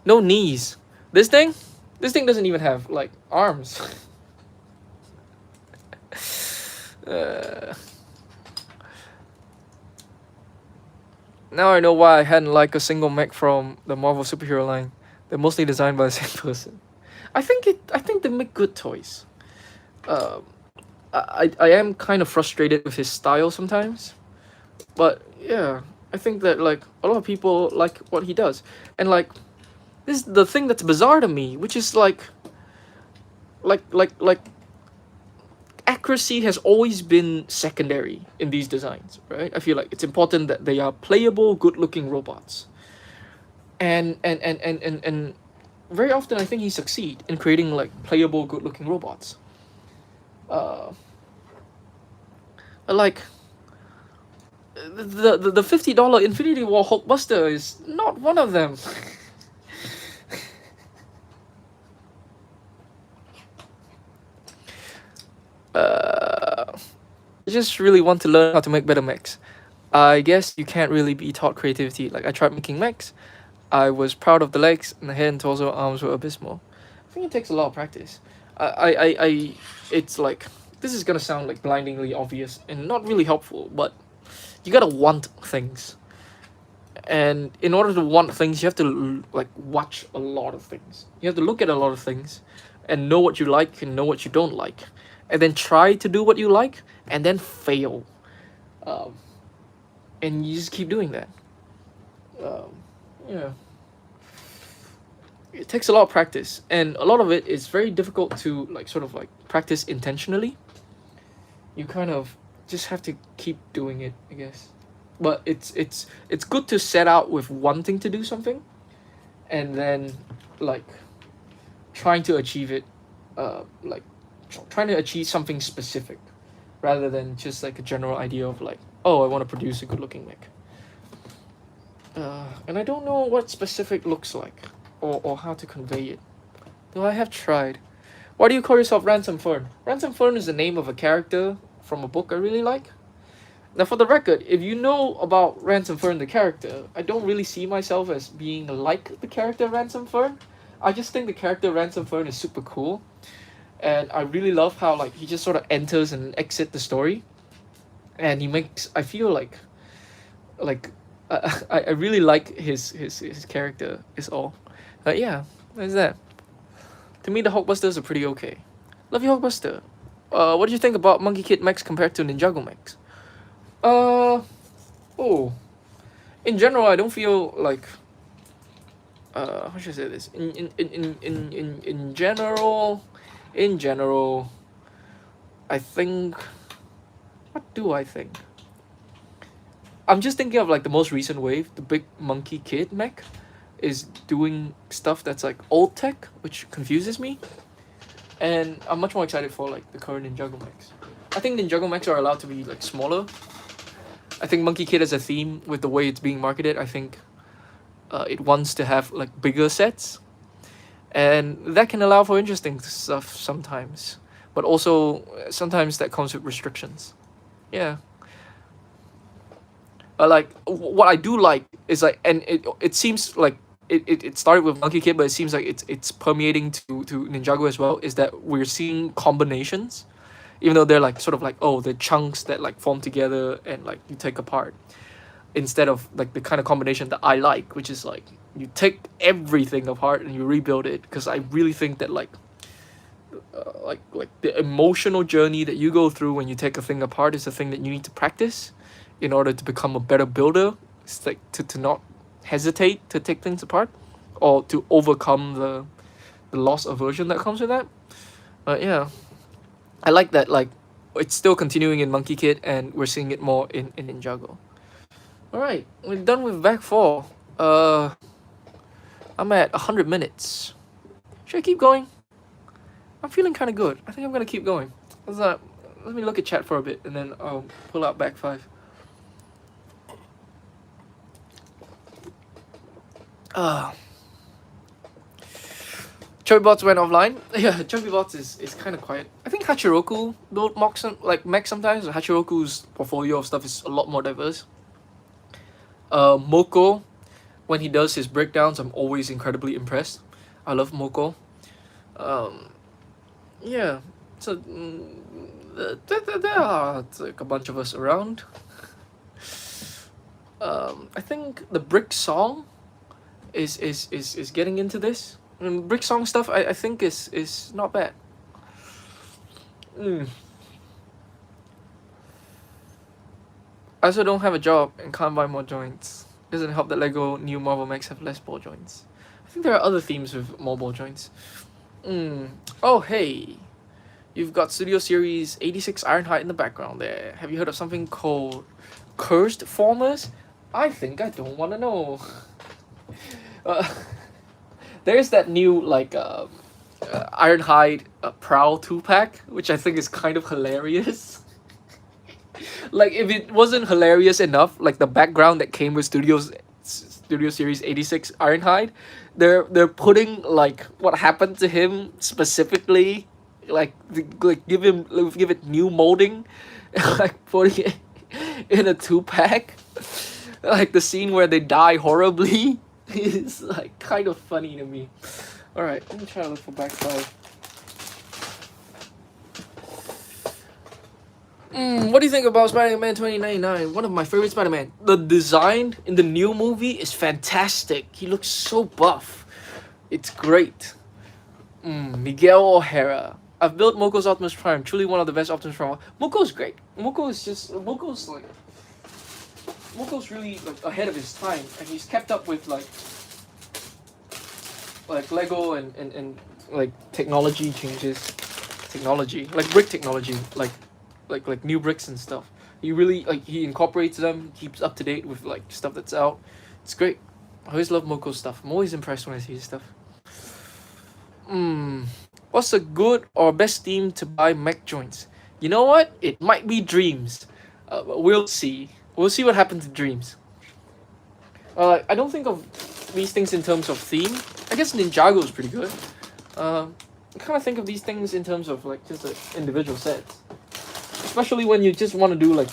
No knees. This thing doesn't even have like arms. uh, Now I know why I hadn't liked a single mech from the Marvel superhero line. They're mostly designed by the same person. I think they make good toys. Um, I am kind of frustrated with his style sometimes, but yeah, I think that like a lot of people like what he does, and like this is the thing that's bizarre to me, which is like accuracy has always been secondary in these designs, right? I feel like it's important that they are playable, good-looking robots, and very often I think he succeed in creating like playable, good-looking robots. Uh, like the $50 Infinity War Hulkbuster is not one of them. I just really want to learn how to make better mechs. I guess you can't really be taught creativity. Like I tried making mechs, I was proud of the legs and the head and torso arms were abysmal. I think it takes a lot of practice. It's like this is gonna sound like blindingly obvious and not really helpful, but you gotta want things, and in order to want things, you have to like watch a lot of things. You have to look at a lot of things, and know what you like and know what you don't like, and then try to do what you like, and then fail, um, and you just keep doing that. Um, yeah. It takes a lot of practice, and a lot of it is very difficult to like sort of like practice intentionally. You kind of just have to keep doing it, I guess. But it's good to set out with wanting to do something, and then like trying to achieve it, like trying to achieve something specific, rather than just like a general idea of like, oh, I want to produce a good looking mech. And I don't know what specific looks like, or how to convey it. Though I have tried. Why do you call yourself Ransom Fern? Ransom Fern is the name of a character from a book I really like. Now, for the record, if you know about Ransom Fern, the character, I don't really see myself as being like the character Ransom Fern. I just think the character Ransom Fern is super cool. And I really love how like he just sort of enters and exits the story. And he makes, I feel like I really like his character is all. Yeah, that's that. To me, the Hulkbusters are pretty okay. Love you, Hulkbuster. What do you think about Monkey Kid mechs compared to Ninjago mechs? Oh, in general, I don't feel like. How should I say this? In general, I think. What do I think? I'm just thinking of like the most recent wave, the big Monkey Kid mech, is doing stuff that's like old tech, which confuses me. And I'm much more excited for like the current Ninjago mechs. I think Ninjago mechs are allowed to be like smaller. I think Monkey Kid as a theme with the way it's being marketed, I think it wants to have like bigger sets, and that can allow for interesting stuff sometimes. But also sometimes that comes with restrictions. Yeah, Like what I do like is like, and it seems like it started with Monkey Kid, but it seems like it's permeating to Ninjago as well. Is that we're seeing combinations, even though they're like sort of like, oh, the chunks that like form together and like you take apart, instead of like the kind of combination that I like, which is like you take everything apart and you rebuild it. Because I really think that like the emotional journey that you go through when you take a thing apart is the thing that you need to practice in order to become a better builder. It's like to not hesitate to take things apart or to overcome the loss aversion that comes with that. But yeah, I like that, like it's still continuing in Monkey Kid and we're seeing it more in Ninjago. Alright, we're done with Back 4. I'm at 100 minutes. Should I keep going? I'm feeling kind of good. I think I'm gonna keep going. Let me look at chat for a bit and then I'll pull out Back 5. Chobibots went offline. Yeah, Chobibots is kind of quiet. I think Hachiroku build mech sometimes. Hachiroku's portfolio of stuff is a lot more diverse. Moko, when he does his breakdowns, I'm always incredibly impressed. I love Moko. Yeah, so there are like a bunch of us around. I think the Brick Song is getting into this. Brick Song stuff I think is not bad. I also don't have a job and can't buy more joints. Doesn't help that Lego new Marvel mechs have less ball joints. I think there are other themes with more ball joints. Oh hey, you've got Studio Series 86 Ironhide in the background there. Have you heard of something called Cursed Formers? I think I don't want to know. There's that new Ironhide Prowl 2-pack, which I think is kind of hilarious. Like if it wasn't hilarious enough, like the background that came with Studio Series 86 Ironhide, they're putting like what happened to him specifically, like give it new molding, like putting it in a 2-pack. Like the scene where they die horribly is like kind of funny to me. All right, let me try to look for Back 5. What do you think about Spider-Man 2099? One of my favorite Spider-Man. The design in the new movie is fantastic. He looks so buff. It's great. Miguel O'Hara. I've built Moko's Optimus Prime. Truly one of the best Optimus Prime. Moko's great. Moko's really like ahead of his time, and he's kept up with like Lego and like technology changes. Technology. Like brick technology. Like new bricks and stuff. He really he incorporates them, keeps up to date with like stuff that's out. It's great. I always love Moko's stuff. I'm always impressed when I see his stuff. What's a good or best theme to buy mech joints? You know what? It might be Dreams. We'll see. We'll see what happens to Dreams. I don't think of these things in terms of theme. I guess Ninjago is pretty good. I kind of think of these things in terms of like just individual sets. Especially when you just want to do like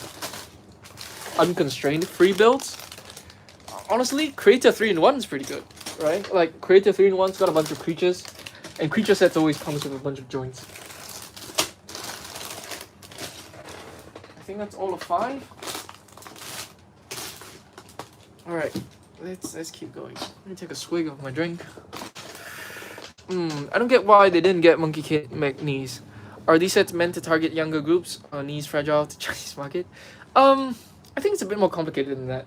unconstrained free builds. Honestly, Creator 3-in-1 is pretty good, right? Like Creator 3-in-1's got a bunch of creatures, and creature sets always comes with a bunch of joints. I think that's all of 5. All right, let's keep going. Let me take a swig of my drink. I don't get why they didn't get Monkey Kid mech knees. Are these sets meant to target younger groups? Knees fragile to Chinese market? I think it's a bit more complicated than that.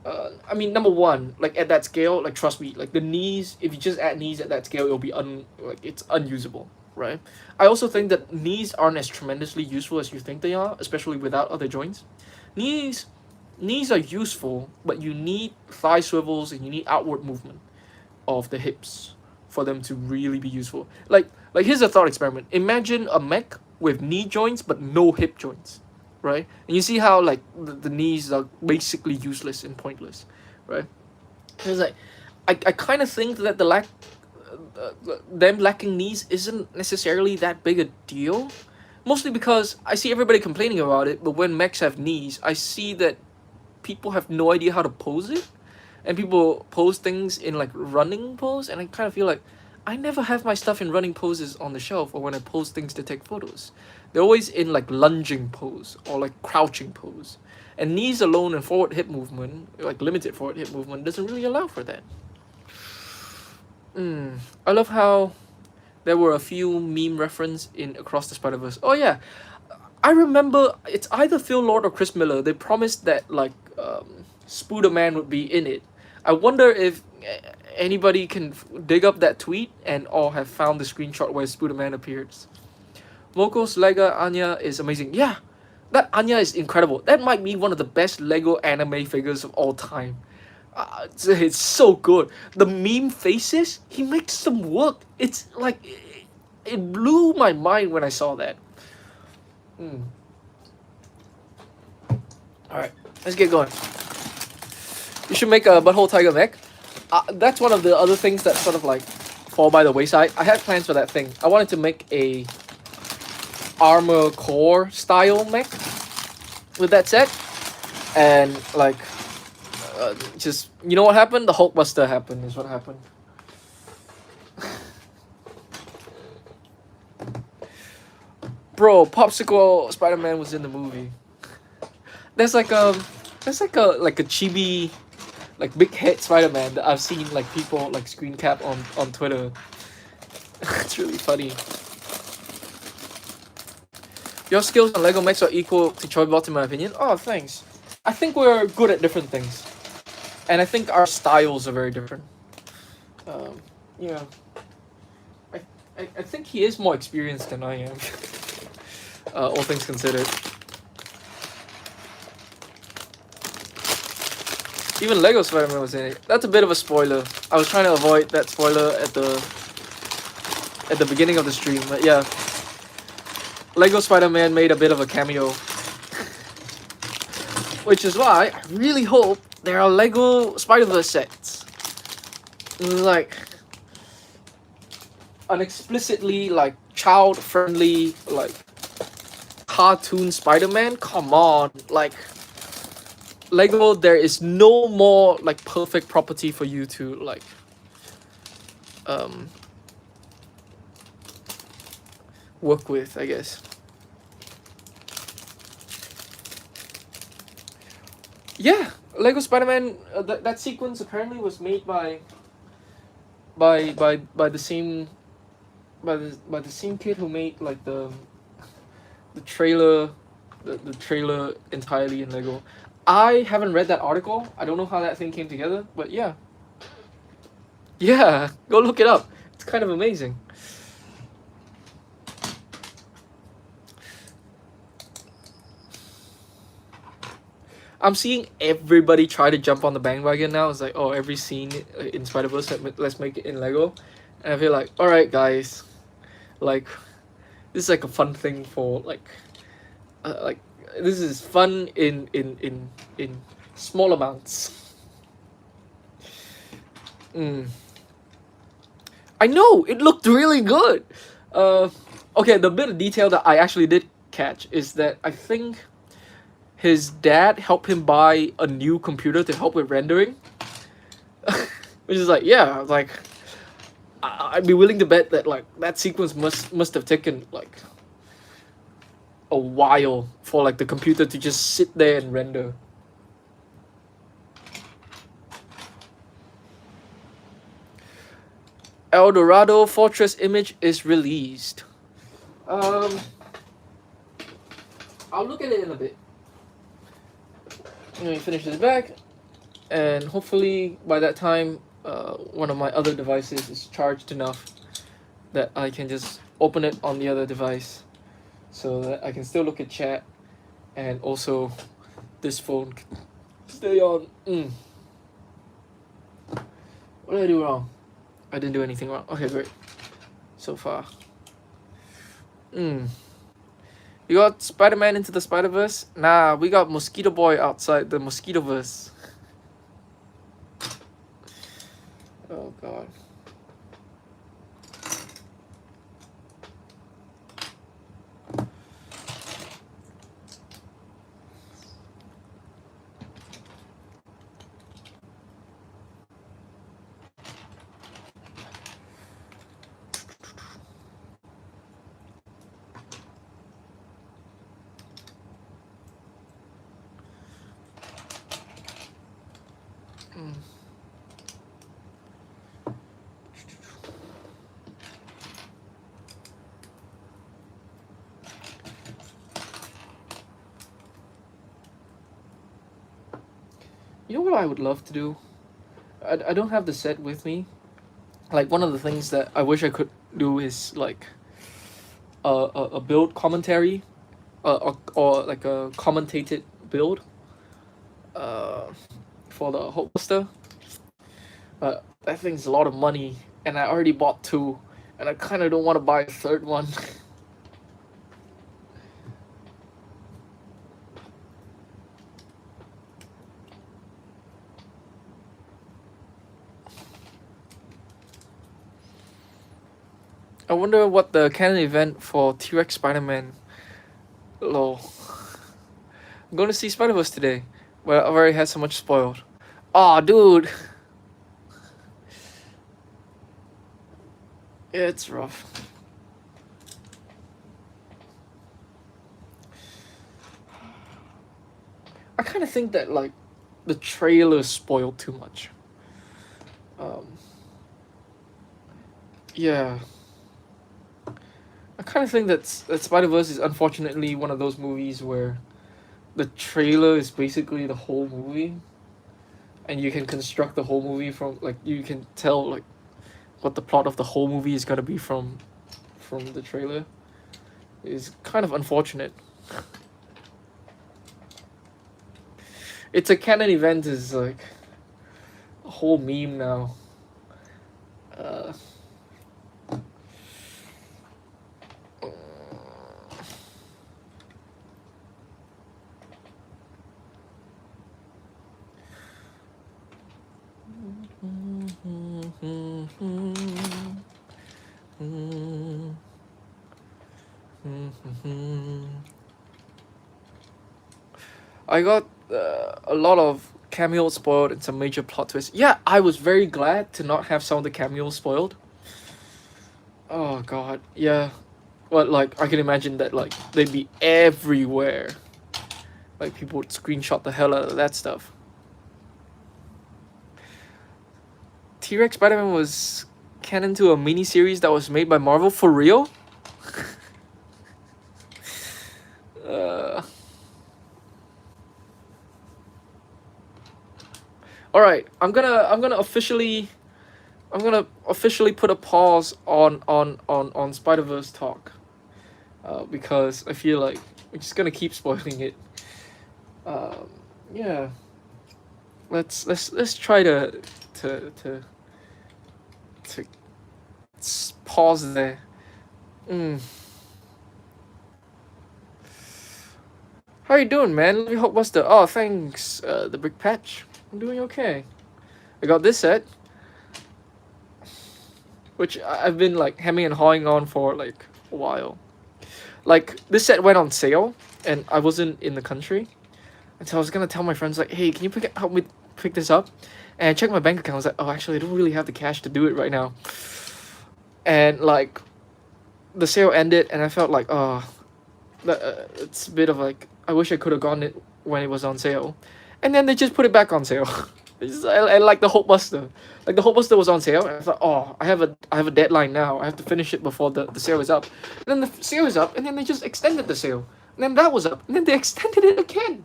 I mean, number one, like at that scale, like trust me, like the knees, if you just add knees at that scale, it'll be it's unusable, right? I also think that knees aren't as tremendously useful as you think they are, especially without other joints. Knees are useful, but you need thigh swivels and you need outward movement of the hips for them to really be useful. Like here's a thought experiment. Imagine a mech with knee joints but no hip joints, right? And you see how like the knees are basically useless and pointless, right? It's like I kind of think that them lacking knees isn't necessarily that big a deal, mostly because I see everybody complaining about it, but when mechs have knees, I see that people have no idea how to pose it, and people pose things in like running pose, and I kind of feel like I never have my stuff in running poses on the shelf or when I pose things to take photos. They're always in like lunging pose or like crouching pose. And knees alone and forward hip movement, like limited forward hip movement, doesn't really allow for that. I love how there were a few meme reference in Across the Spider-Verse. Oh yeah, I remember it's either Phil Lord or Chris Miller. They promised that like Spooderman would be in it. I wonder if anybody can dig up that tweet and or have found the screenshot where Spooderman appears. Moko's Lego Anya is amazing. Yeah, that Anya is incredible. That might be one of the best Lego anime figures of all time. It's so good. The meme faces, he makes them work. It's like it blew my mind when I saw that. Alright, let's get going. You should make a Butthole Tiger mech. That's one of the other things that sort of like fall by the wayside. I had plans for that thing. I wanted to make a Armor Core style mech with that set. And like, just, you know what happened? The Hulkbuster happened is what happened. Bro, Popsicle Spider-Man was in the movie. There's like a chibi, like big head Spider-Man that I've seen like people like screen cap on Twitter. It's really funny. Your skills on Lego mechs are equal to Choybot in my opinion. Oh, thanks. I think we're good at different things, and I think our styles are very different. Yeah. I think he is more experienced than I am. All things considered. Even Lego Spider-Man was in it. That's a bit of a spoiler. I was trying to avoid that spoiler at the beginning of the stream, but yeah. Lego Spider-Man made a bit of a cameo. Which is why I really hope there are Lego Spider-Verse sets. Like an explicitly like child-friendly like cartoon Spider-Man. Come on, like Lego, there is no more like perfect property for you to like work with, I guess. Yeah, Lego Spider-Man. That sequence apparently was made by the same by the same kid who made like the trailer, the trailer entirely in Lego. I haven't read that article. I don't know how that thing came together, but yeah. Yeah, go look it up. It's kind of amazing. I'm seeing everybody try to jump on the bandwagon now. It's like, oh, every scene in Spider-Verse, let's make it in Lego. And I feel like, alright guys, like, this is like a fun thing for like this is fun in small amounts. I know, it looked really good. Okay, the bit of detail that I actually did catch is that I think his dad helped him buy a new computer to help with rendering. Which is like, yeah, like I'd be willing to bet that like that sequence must have taken like a while for like the computer to just sit there and render. El Dorado Fortress image is released. I'll look at it in a bit. Let me finish this back, and hopefully by that time one of my other devices is charged enough that I can just open it on the other device so that I can still look at chat and also this phone can stay on. What did I do wrong? I didn't do anything wrong. Okay, great. So far. You got Spider-Man Into the Spider-Verse? Nah, we got Mosquito Boy outside the Mosquitoverse. Oh god. Mm. You know what I would love to do? I don't have the set with me. Like one of the things that I wish I could do is like a build commentary, or like a commentated build, uh, for the Hulkbuster. But that thing's a lot of money, and I already bought two, and I kind of don't want to buy a third one. I wonder what the canon event for T-Rex Spider-Man. Lol. I'm going to see Spider-Verse today, where I already had so much spoiled. Aw, dude. It's rough. I kind of think that like the trailer spoiled too much. Um, yeah, I kind of think that Spider Verse is unfortunately one of those movies where the trailer is basically the whole movie, and you can construct the whole movie from like you can tell like what the plot of the whole movie is gonna be from the trailer. Is kind of unfortunate. It's a canon event is like a whole meme now. Uh, I got a lot of cameos spoiled and some major plot twists. Yeah, I was very glad to not have some of the cameos spoiled. Oh god, yeah. But like I can imagine that like they'd be everywhere. Like people would screenshot the hell out of that stuff. T-Rex Spider-Man was canon to a mini series that was made by Marvel for real? uh All right, I'm gonna officially put a pause on Spider-Verse talk, because I feel like we're just gonna keep spoiling it. Um, yeah, let's try to pause there. Mm. How you doing, man? Let me hope what's the oh thanks the big patch. I'm doing okay. I got this set, which I've been like hemming and hawing on for like a while. Like this set went on sale, and I wasn't in the country. And so I was gonna tell my friends like, hey, can you help me pick this up? And I checked my bank account. I was like, oh, actually, I don't really have the cash to do it right now. And like, the sale ended, and I felt like, oh, it's a bit of like, I wish I could have gotten it when it was on sale. And then they just put it back on sale. I like the Hulkbuster. Like the Hulkbuster was on sale, and I thought, oh, I have a deadline now. I have to finish it before the sale is up. And then the sale is up, and then they just extended the sale. And then that was up, and then they extended it again.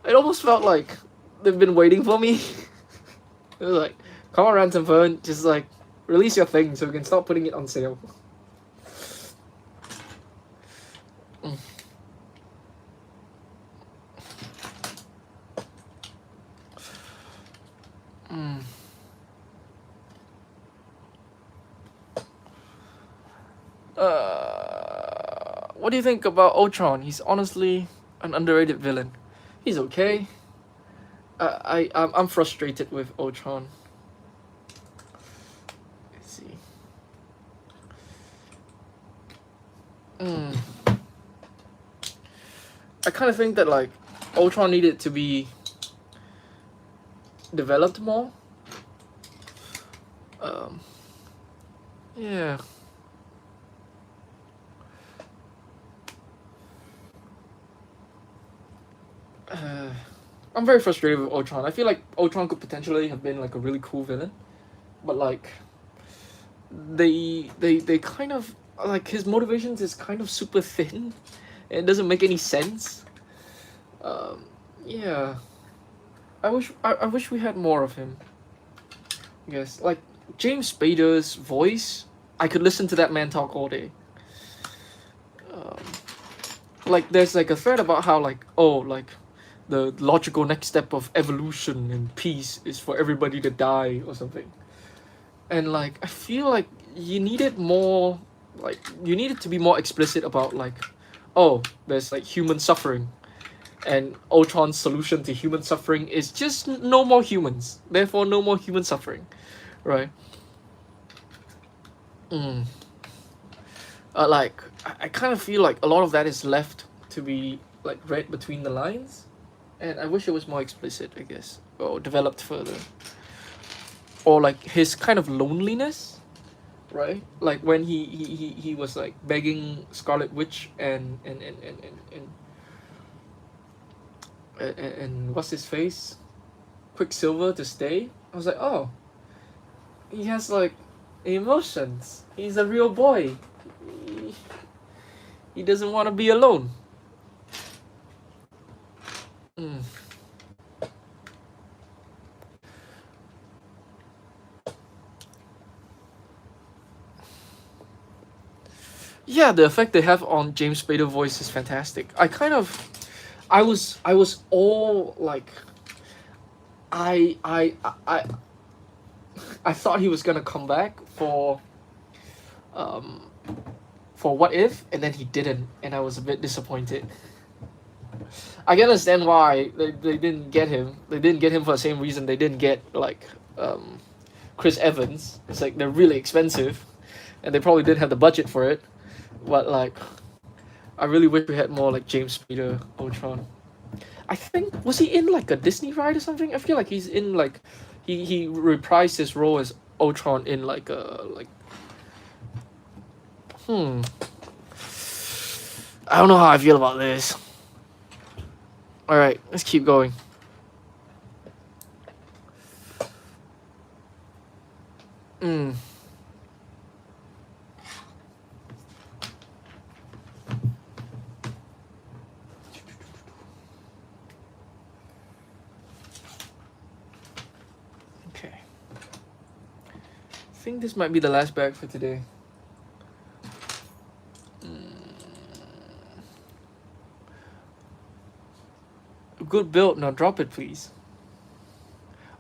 It almost felt like they've been waiting for me. It was like, come on, Ransom Phone, just like release your thing so we can stop putting it on sale. Mm. Mm. What do you think about Ultron? He's honestly an underrated villain. He's okay. I'm frustrated with Ultron. Let's see. Mm. I kind of think that like Ultron needed to be developed more. Um, yeah. Uh, I'm very frustrated with Ultron. I feel like Ultron could potentially have been like a really cool villain, but like they kind of like his motivations is kind of super thin. It doesn't make any sense. Um, yeah, I wish we had more of him. I guess like James Spader's voice, I could listen to that man talk all day. Um, like there's like a thread about how like like the logical next step of evolution and peace is for everybody to die or something. And like I feel like you needed more, like you needed to be more explicit about like, oh, there's like human suffering, and Ultron's solution to human suffering is just no more humans, therefore no more human suffering, right? mm. Like I kind of feel like a lot of that is left to be like read between the lines, and I wish it was more explicit, I guess, or developed further. Or like his kind of loneliness, right? Like when he was like begging Scarlet Witch and what's his face, Quicksilver, to stay. I was like, oh, he has like emotions. He's a real boy. He, he doesn't want to be alone. Mm. Yeah, the effect they have on James Spader voice is fantastic. I was all like, I I I I thought he was gonna come back um for What If, and then he didn't, and I was a bit disappointed. I can understand why they didn't get him. They didn't get him for the same reason they didn't get like Chris Evans. It's like they're really expensive, and they probably didn't have the budget for it. But like, I really wish we had more like James Spader Ultron. I think, was he in like a Disney ride or something? I feel like he's in like he reprised his role as Ultron in like a like I don't know how I feel about this. All right, let's keep going. Mm. Okay. I think this might be the last bag for today. Good build. Now drop it, please.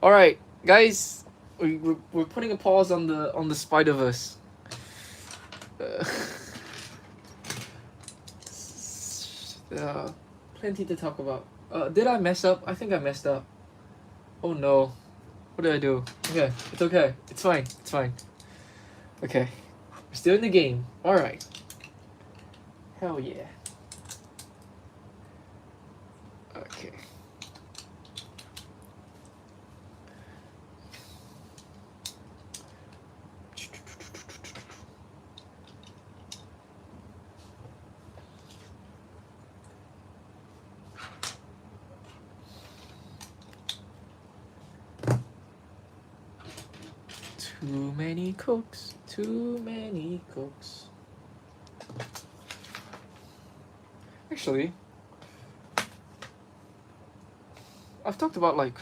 All right, guys, we're putting a pause on the Spider-Verse. Plenty to talk about. Did I mess up? I think I messed up. Oh no. What did I do? Okay, it's okay. It's fine. It's fine. Okay. We're still in the game. Alright. Hell yeah. Okay. Too many cooks. Too many cooks. Actually, I've talked about like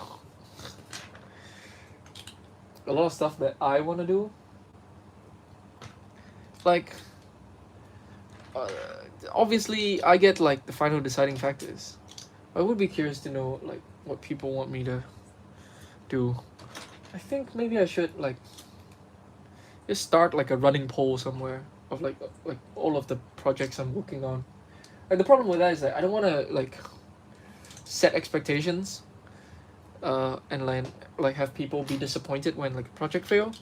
a lot of stuff that I want to do. Like, obviously, I get like the final deciding factors. I would be curious to know like what people want me to do. I think maybe I should like just start like a running poll somewhere of like all of the projects I'm working on. Like the problem with that is that I don't want to like set expectations, and like have people be disappointed when like a project fail.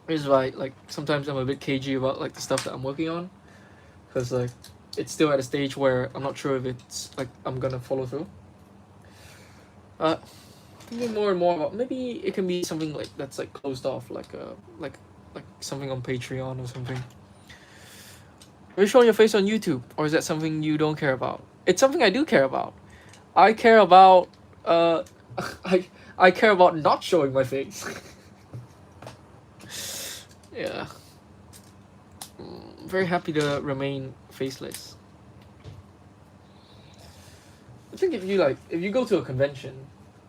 Is why like sometimes I'm a bit cagey about like the stuff that I'm working on, because like it's still at a stage where I'm not sure if it's like I'm gonna follow through. Thinking more and more about maybe it can be something like that's like closed off, like like something on Patreon or something. Are you showing your face on YouTube, or is that something you don't care about? It's something I do care about. I care about uh I I care about not showing my face. Yeah. Very happy to remain faceless. I think if you go to a convention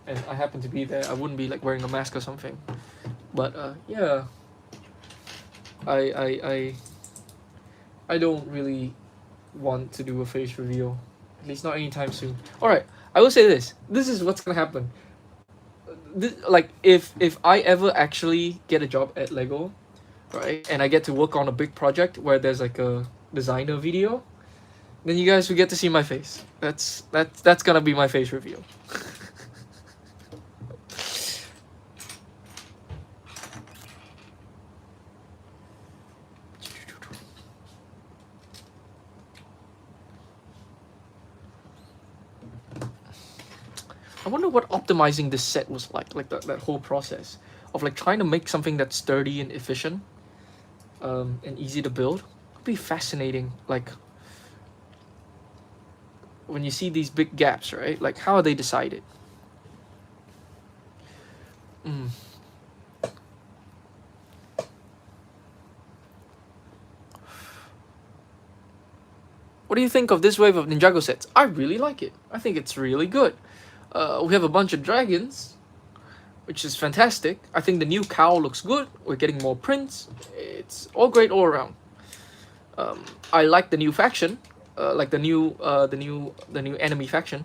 and I happen to be there, I wouldn't be like wearing a mask or something. But yeah. I I I I don't really want to do a face reveal. At least not anytime soon. Alright, I will say this. This is what's gonna happen. Like if I ever actually get a job at Lego, right, and I get to work on a big project where there's like a designer video, then you guys will get to see my face. That's gonna be my face reveal. I wonder what optimizing this set was like that whole process of like trying to make something that's sturdy and efficient, and easy to build. It'd be fascinating. Like when you see these big gaps, right? Like how are they decided? What do you think of this wave of Ninjago sets? I really like it. I think it's really good. We have a bunch of dragons, which is fantastic. I think the new cow looks good. We're getting more prints. It's all great all around. I like the new faction, like the new enemy faction.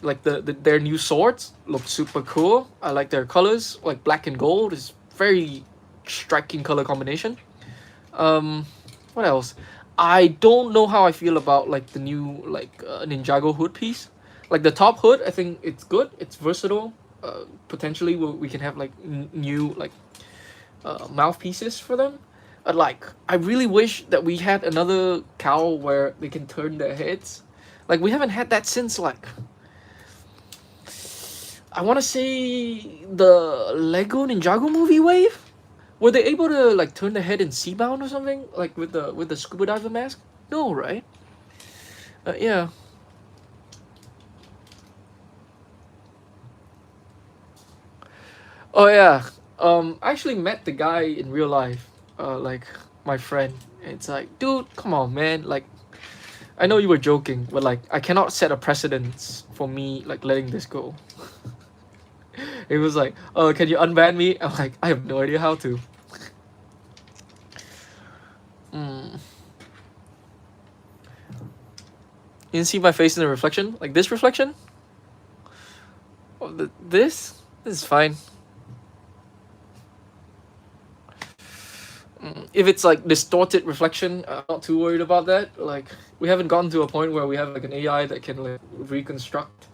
Like their new swords look super cool. I like their colors, like black and gold is very striking color combination. What else? I don't know how I feel about like the new like Ninjago hood piece. Like the top hood, I think it's good. It's versatile. Potentially we can have like new like mouthpieces for them. But like I really wish that we had another cowl where they can turn their heads. Like we haven't had that since like I want to say the Lego Ninjago movie wave. Were they able to like turn their head in Seabound or something like with the scuba diver mask? No, right? Yeah. Oh yeah. I actually met the guy in real life. Like my friend. It's like, dude, come on, man. Like, I know you were joking, but like, I cannot set a precedence for me like letting this go. It was like, oh, can you unban me? I'm like, I have no idea how to. You didn't see my face in the reflection? Like this reflection? Oh, this? This is fine. If it's like distorted reflection, I'm not too worried about that. Like we haven't gotten to a point where we have like an AI that can like reconstruct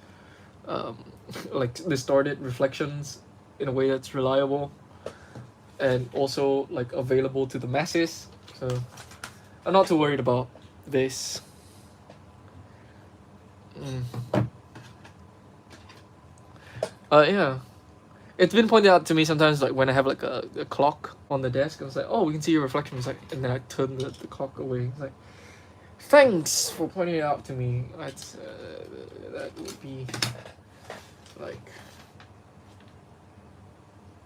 like distorted reflections in a way that's reliable and also like available to the masses. So I'm not too worried about this. Yeah. It's been pointed out to me sometimes, like when I have like a clock on the desk, I was like, oh, we can see your reflection. It's like, and then I turn the clock away. It's like, thanks for pointing it out to me. That's that would be like,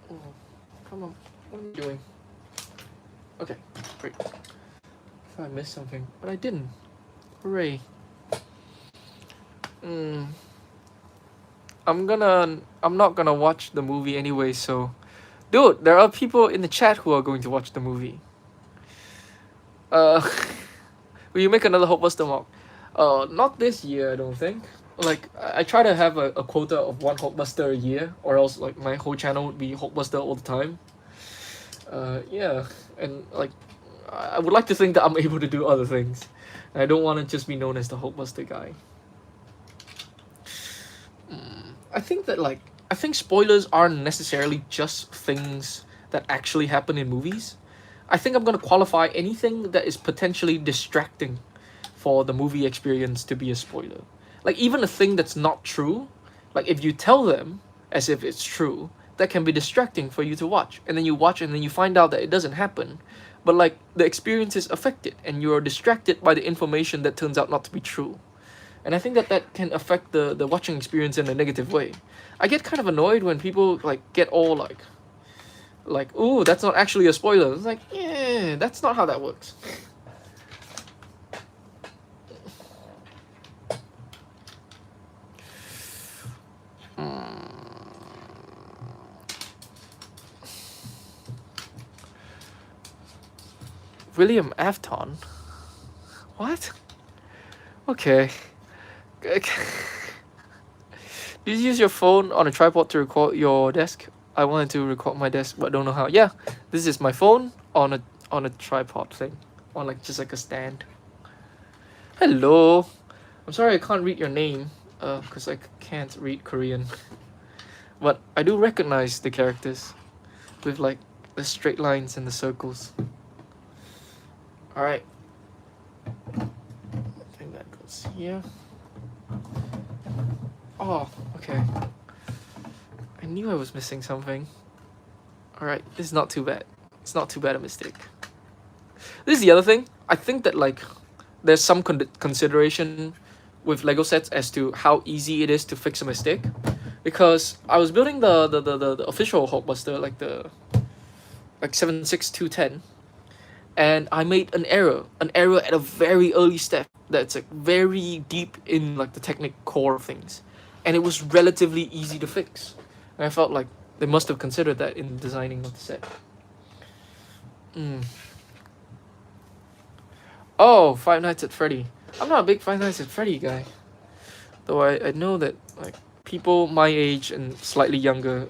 oh, come on, what are you doing? Okay, great. I thought I missed something, but I didn't. Hooray. I'm not gonna watch the movie anyway, so dude, there are people in the chat who are going to watch the movie. Will you make another Hulkbuster mock? Not this year, I don't think. Like I try to have a quota of one Hulkbuster a year, or else like my whole channel would be Hulkbuster all the time. Yeah, and like I would like to think that I'm able to do other things. I don't want to just be known as the Hulkbuster guy. I think spoilers aren't necessarily just things that actually happen in movies. I think I'm gonna qualify anything that is potentially distracting for the movie experience to be a spoiler. Like even a thing that's not true, like if you tell them as if it's true, that can be distracting for you to watch. And then you watch and then you find out that it doesn't happen. But like the experience is affected and you're distracted by the information that turns out not to be true. and I think that that can affect the watching experience in a negative way. I get kind of annoyed when people like get all like, ooh, that's not actually a spoiler. It's like, yeah, that's not how that works. William Afton? What? Okay. Did you use your phone on a tripod to record your desk? I wanted to record my desk but don't know how. Yeah, this is my phone on a tripod thing. On like just like a stand. Hello. I'm sorry I can't read your name. Cause I can't read Korean. But I do recognize the characters. With like the straight lines and the circles. Alright. I think that goes here. Oh, okay. I knew I was missing something. Alright, this is not too bad. It's not too bad a mistake. This is the other thing. I think that like there's some consideration with Lego sets as to how easy it is to fix a mistake. Because I was building the official Hulkbuster, like the 76210, and I made an error at a very early step that's like very deep in like the technical core of things, and it was relatively easy to fix. And I felt like they must have considered that in designing of the set. Oh, Five Nights at Freddy. I'm not a big Five Nights at Freddy guy, though I know that like people my age and slightly younger,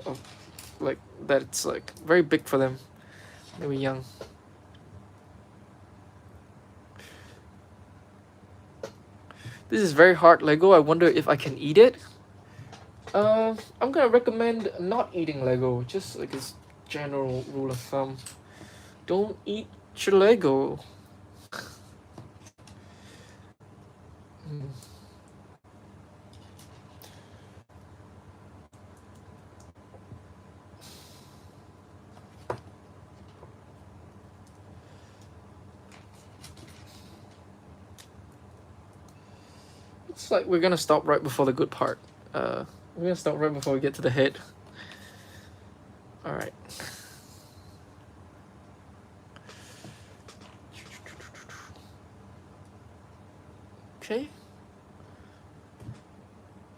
like that it's like very big for them. They were young. This is very hard Lego. I wonder if I can eat it. I'm gonna recommend not eating Lego, just like a general rule of thumb. Don't eat your Lego. It's like we're gonna stop right before the good part. We're gonna stop right before we get to the head. Alright. Okay.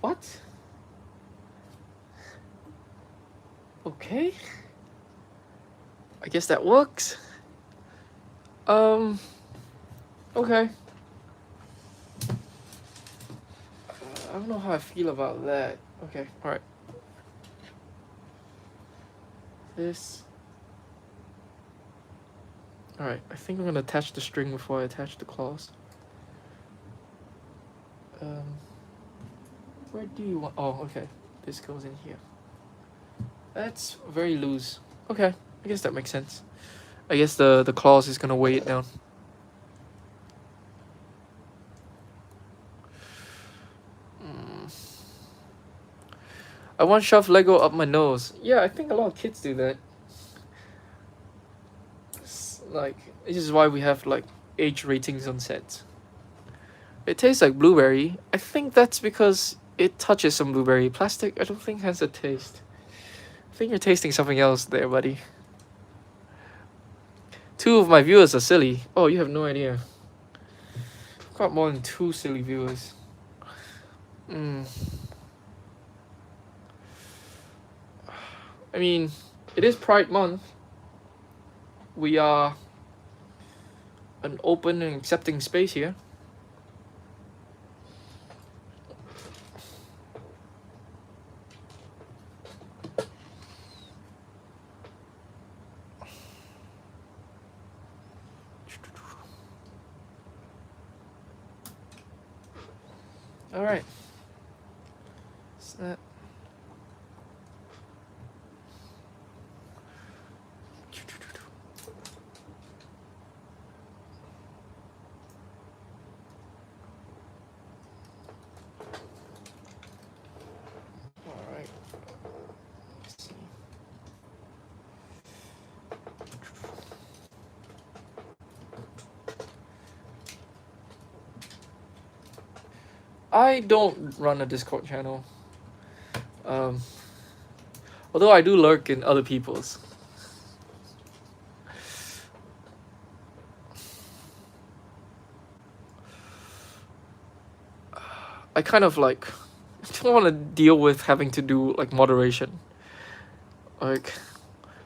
What? Okay. I guess that works. Okay. I don't know how I feel about that. Okay, alright. This. Alright, I think I'm gonna attach the string before I attach the claws. Where do you want? Oh, okay. This goes in here. That's very loose. Okay, I guess that makes sense. I guess the claws is gonna weigh it down. I want to shove Lego up my nose. Yeah, I think a lot of kids do that. Like, this is why we have like age ratings on sets. It tastes like blueberry. I think that's because it touches some blueberry. Plastic, I don't think has a taste. I think you're tasting something else there, buddy. 2 of my viewers are silly. Oh, you have no idea. I've got more than 2 silly viewers. I mean, it is Pride Month. We are an open and accepting space here. All right. Snap. I don't run a Discord channel. Um, although I do lurk in other people's. I kind of like don't want to deal with having to do like moderation. Like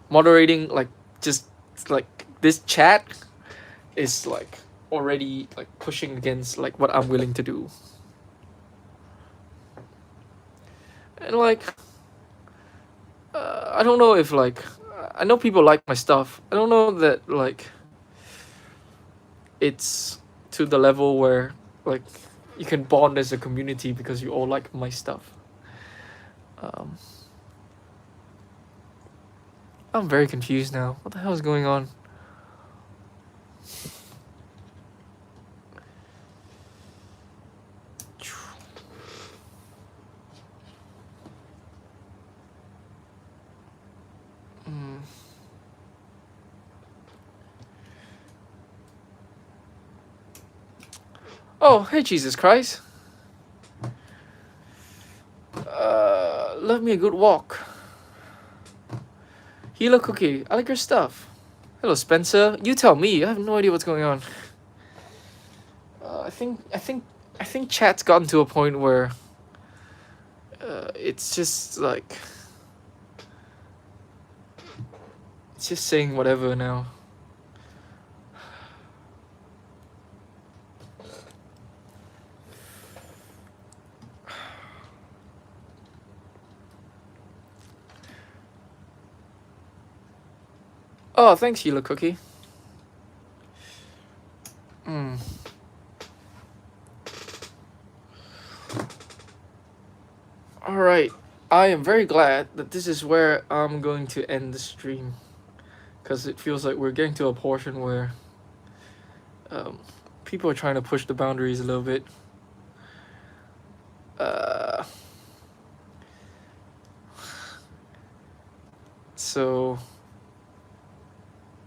moderating like just like this chat is like already like pushing against like what I'm willing to do. And like I don't know if like I know people like my stuff. I don't know that like it's to the level where like you can bond as a community because you all like my stuff. Um, I'm very confused now. What the hell is going on? Mm. Oh, hey Jesus Christ. Love me a good walk. Healer Cookie, I like your stuff. Hello Spencer. You tell me. I have no idea what's going on. I think chat's gotten to a point where it's just like it's just saying whatever now. Oh, thanks, Healer Cookie. Hmm. Alright. I am very glad that this is where I'm going to end the stream. Because it feels like we're getting to a portion where people are trying to push the boundaries a little bit. So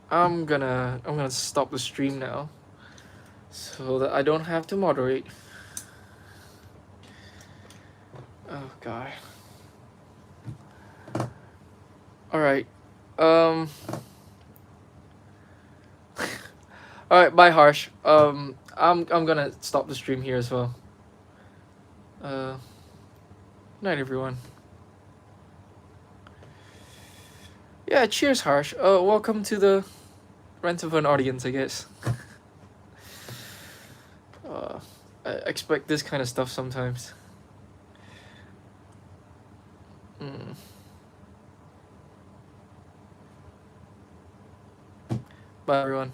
I'm gonna stop the stream now so that I don't have to moderate. Oh god. Alright. Alright, bye Harsh. I'm gonna stop the stream here as well. Night everyone. Yeah, cheers Harsh. Welcome to the Rent and Fun audience, I guess. I expect this kind of stuff sometimes. Bye everyone.